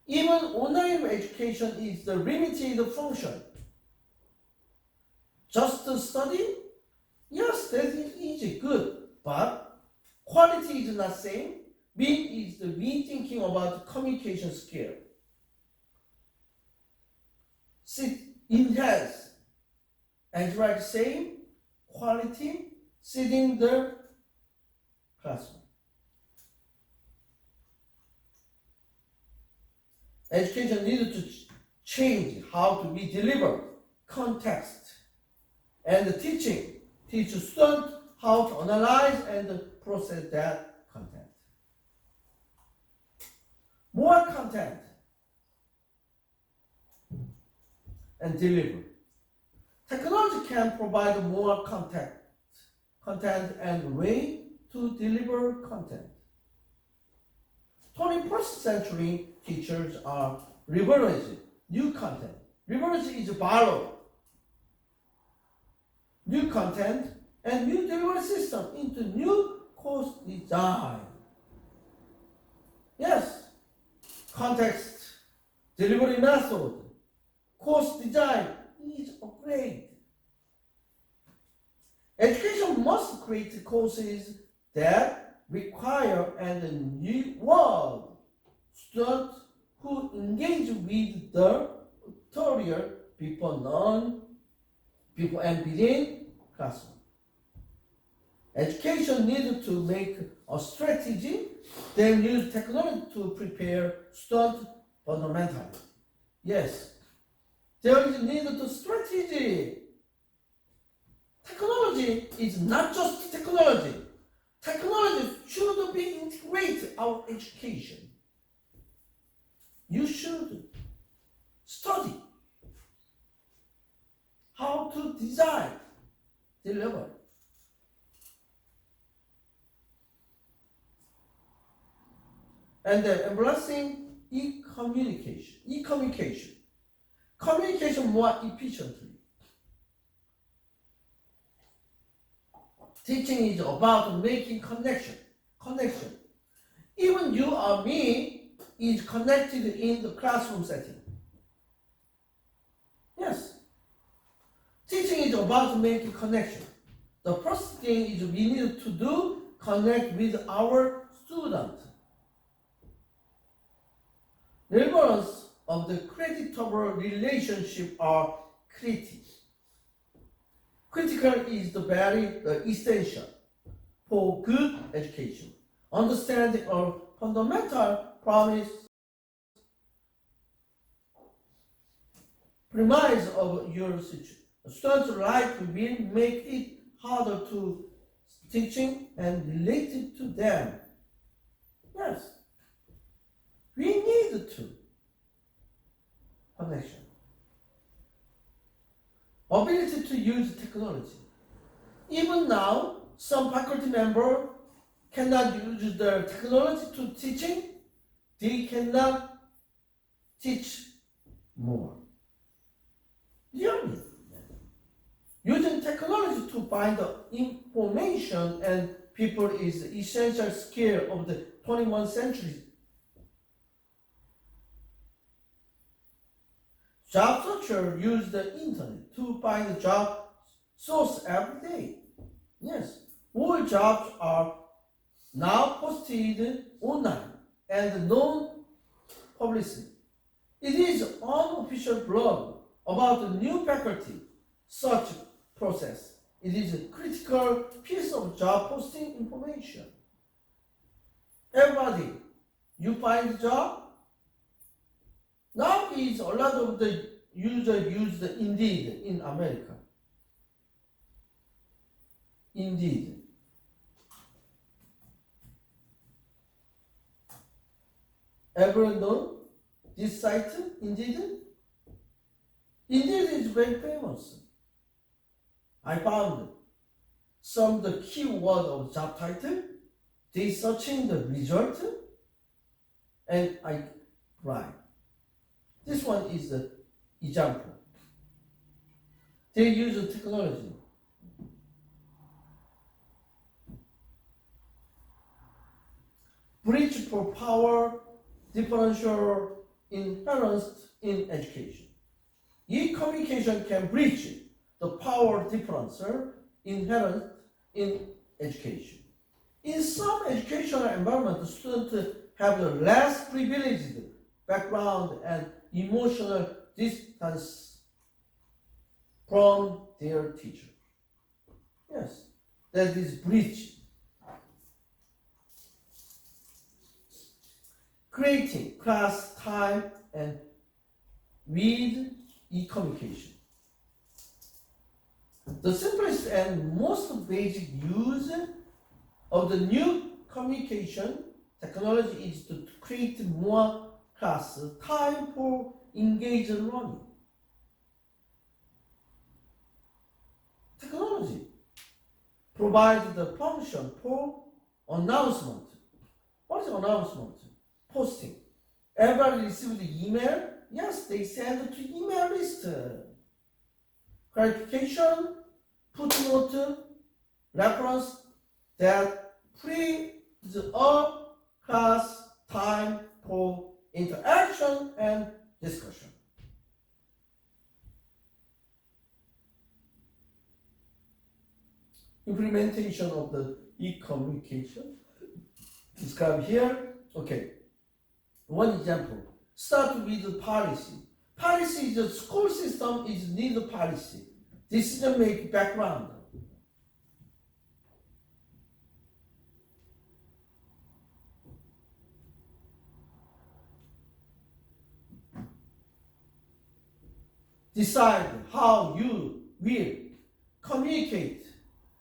Even online education is the limited function. Just to study? Yes, that is easy, good, but quality is not same. B is the rethinking about communication skill. Enhance, and like same quality sitting the classroom. Education needed to change how to be delivered, context, and the teach students how to analyze and process that content. More content and delivery. Technology can provide more content and way to deliver content. 21st century teachers are leveraging new content. Leverage is borrow new content and new delivery system into new course design. Yes, context, delivery method, course design is upgrade. Education must create courses that require and reward students who engage with the tutorial before and within classroom. Education needs to make a strategy, then use technology to prepare students fundamentally. Yes, there is need to strategy. Technology is not just technology. Technology should be integrated our education. You should study how to design, deliver. And then embracing e-communication. Communication more efficiently. Teaching is about making connection. Even you or me is connected in the classroom setting. Yes. Teaching is about making connection. The first thing is we need to do, connect with our student. Relevance of the creditable relationship are critical. Critical is the essential for good education. Understanding of fundamental premise of your situation. Students' life will make it harder to teaching and related to them. Yes, we need to connection. Ability to use technology. Even now, some faculty members cannot use the technology to teaching. They cannot teach more. Really. Using technology to find the information and people is the essential skill of the 21st century. Job searchers use the internet to find a job source every day. Yes, all jobs are now posted online and non-publicity. It is an unofficial blog about the new faculty search process. It is a critical piece of job posting information. Everybody, you find a job? Now is a lot of the users use the Indeed in America. Indeed. Ever know this site, Indeed? Indeed is very famous. I found some of the keyword of job title, they searching the result, and I write. This one is the example. They use the technology. Bridge for power differential inherent in education. E-communication can bridge the power differential inherent in education. In some educational environment, students have a less privileged background and emotional distance from their teacher. Yes, that is bridge. Creating class time and with e-communication. The simplest and most basic use of the new communication technology is to create more class time for engaged learning. Technology provides the function for announcement. What is announcement? Posting. Everybody received the email? Yes, they send to email list. Clarification, footnote, reference that frees a class time for interaction and discussion. Implementation of the e-communication described here. Okay. One example. Start with policy. Policy is the school system is need policy. Decision make background. Decide how you will communicate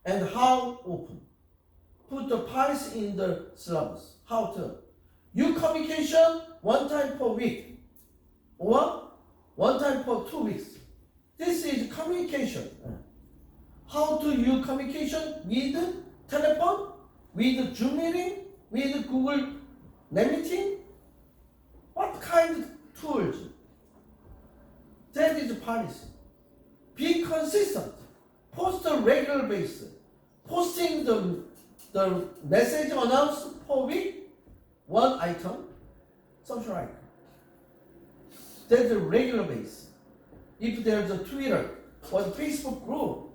and how open. Put the policy in the syllabus. How to? You communication one time per week or one time per 2 weeks. This is communication. How to use communication with telephone, with Zoom meeting, with Google meeting? What kind of tools? That is policy. Be consistent. Post a regular basis. Posting the message announced per week, one item, social icon. That's a regular basis. If there's a Twitter or the Facebook group,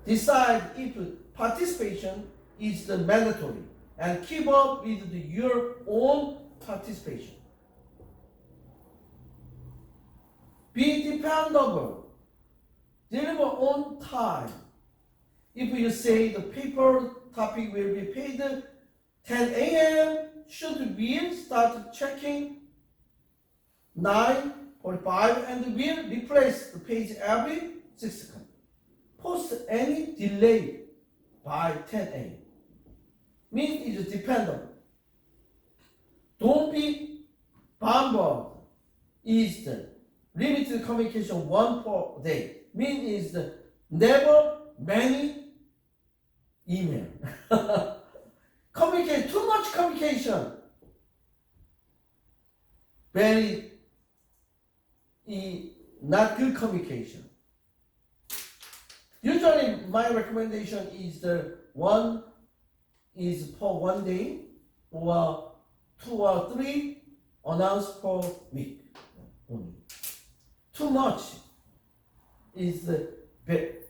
decide if participation is the mandatory and keep up with your own participation. Be dependable. Deliver on time. If you say the paper topic will be paid 10 a.m., should we start checking 9:45 and will replace the page every 6 seconds. Post any delay by 10 a.m. Mean is dependable. Don't be bombarded. Is the limited communication one per day. Mean is the never many email. Communicate too much communication. Very not good communication. Usually my recommendation is the one is per 1 day or 2 or 3 announced per week only. Too much is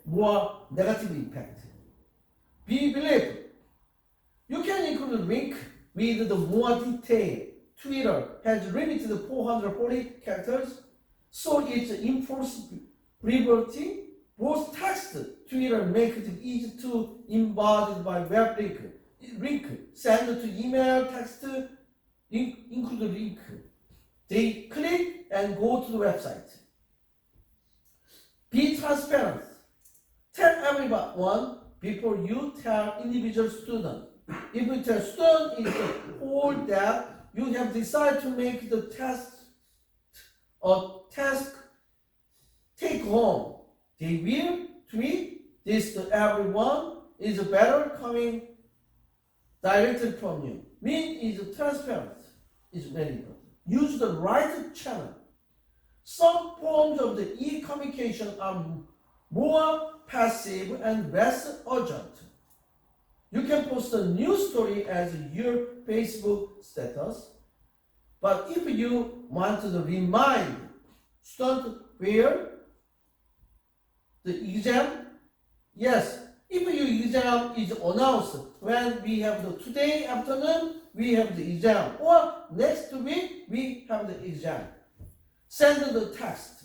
more negative impact. Be believe. You can include link with the more detail. Twitter has limited 440 characters, so it's enforced liberty. Both text Twitter make it easy to embed by web link. Send to email, text, include link. They click and go to the website. Be transparent. Tell everyone before you tell individual student. If you tell student is the whole that you have decided to make the test or task take home, they will tweet this to everyone is better coming directly from you. Mean is transparent is very important. Use the right channel. Some forms of the e-communication are more passive and less urgent. You can post a news story as your Facebook status, but if you want to remind students where the exam, yes, if your exam is announced when we have the today afternoon, we have the exam, or next week we have the exam. Send the text.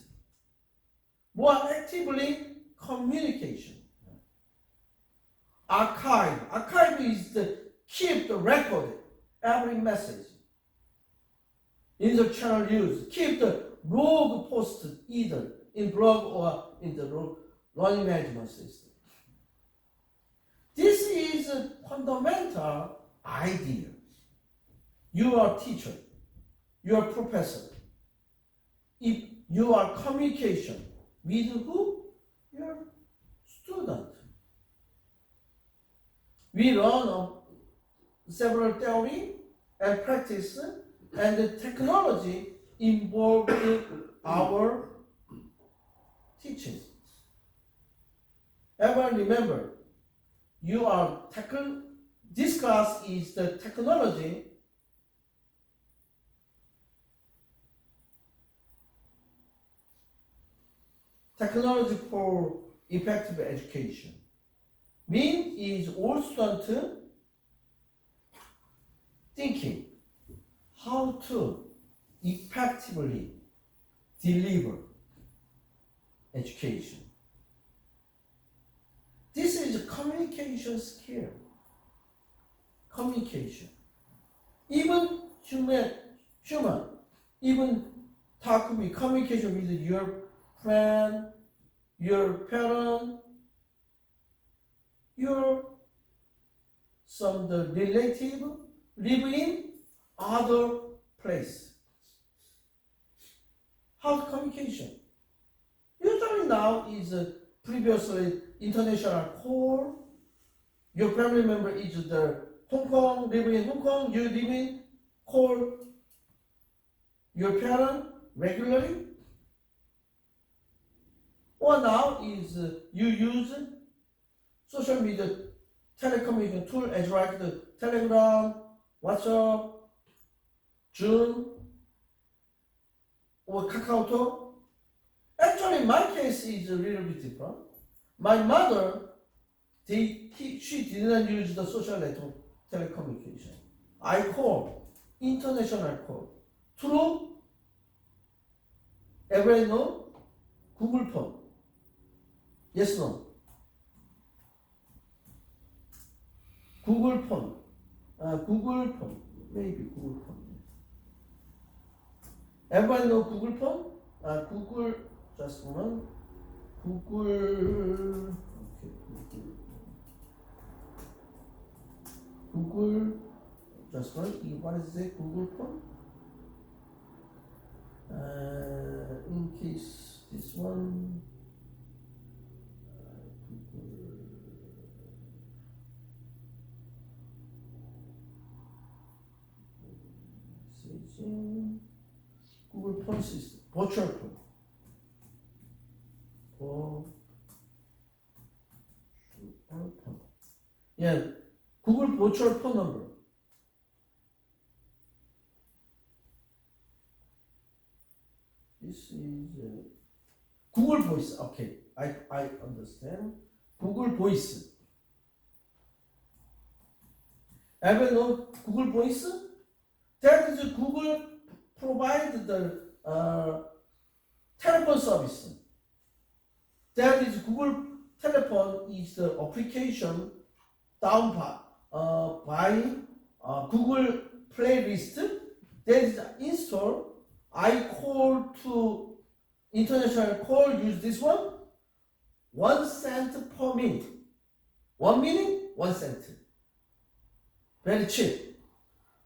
More actively communication. Archive is the keep the record every message in the channel use. Keep the log post either in blog or in the learning management system. This is a fundamental idea. You are a teacher. You are a professor. If you are communication with who? Your student. We learn several theory and practice and the technology involved in our teaching. Ever remember, you are this class is the technology for effective education. Mean is all students thinking how to effectively deliver education. This is a communication skill. Communication. Even human, even talk with communication with your friend, your parent, your some the relative live in other place. How communication? Usually now is previously international call. Your family member is the Hong Kong, living in Hong Kong, you live in call your parent regularly. Or now is you use social media telecommunication tool as like the Telegram, WhatsApp, Zoom, or KakaoTalk. Actually, my case is a little bit different. My mother, she did not use the social network telecommunication. I call, international call, through, everyone know, Google phone. Yes, no? Google phone. Google phone. Maybe Google phone. Everyone know Google phone? Google, just one. Google, okay, Google, just one. What is it? Google phone? In case this one. Google phone system, virtual phone. Yeah, Google virtual phone number. This is Google Voice. Okay, I understand. Google Voice. Ever know Google Voice? That is Google provide the telephone service. That is Google Telephone is the application down by Google playlist. That is install. I call to international call. Use this one. 1 cent per minute. 1 minute, 1 cent. Very cheap.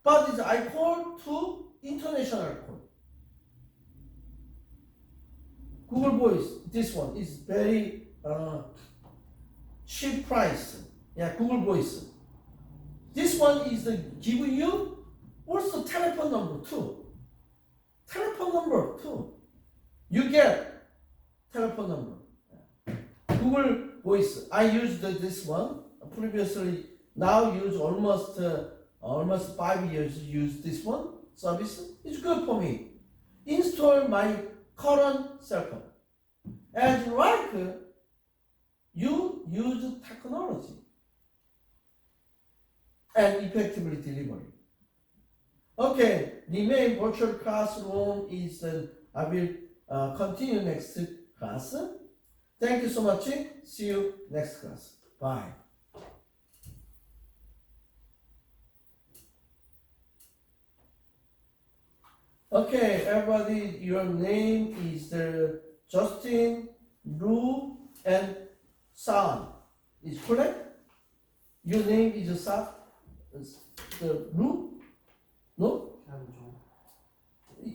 But I call to international call. Google Voice, this one is very cheap price. Yeah, Google Voice. This one is the give you also telephone number too. Telephone number too. You get telephone number. Google Voice. I used this one previously. Now use almost 5 years. Use this one service. It's good for me. Install my current cell phone. And like you use technology and effectively delivery. Okay, the main virtual classroom is I will continue next class. Thank you so much. See you next class. Bye. Okay, everybody, your name is Justin, Lu, and San. Is correct? Your name is Lu? No?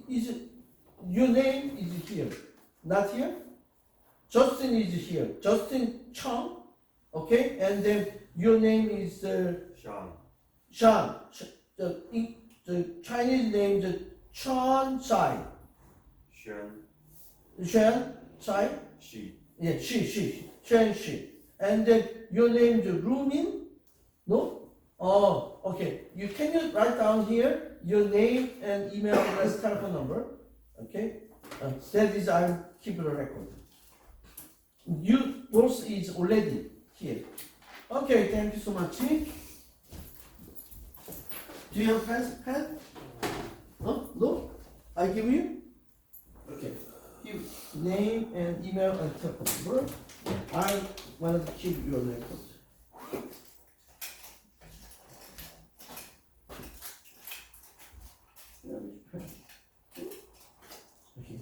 Is your name is here? Not here? Justin is here. Justin Chang. Okay, and then your name is Sean. Sean. The Chinese name is Chuan Chai. Xuan Chai? She. Yeah, she. Xuan Shi. And then your name is Rumin? No? Oh, okay. Can you write down here your name and email address, telephone number? Okay? That is, I'll keep the record. You both is already here. Okay, thank you so much. Do you have pen? No? No? I give you? Okay. Give name and email and telephone number. I want to keep your record. Okay.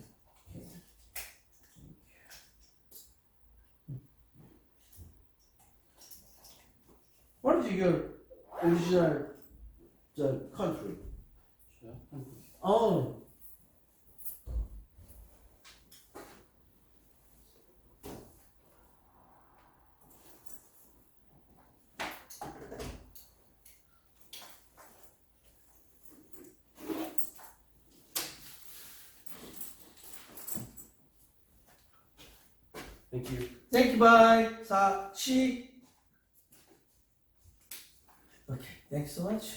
What is your original country? Oh. Thank you. Thank you, bye. 4, 7. Okay, thanks so much.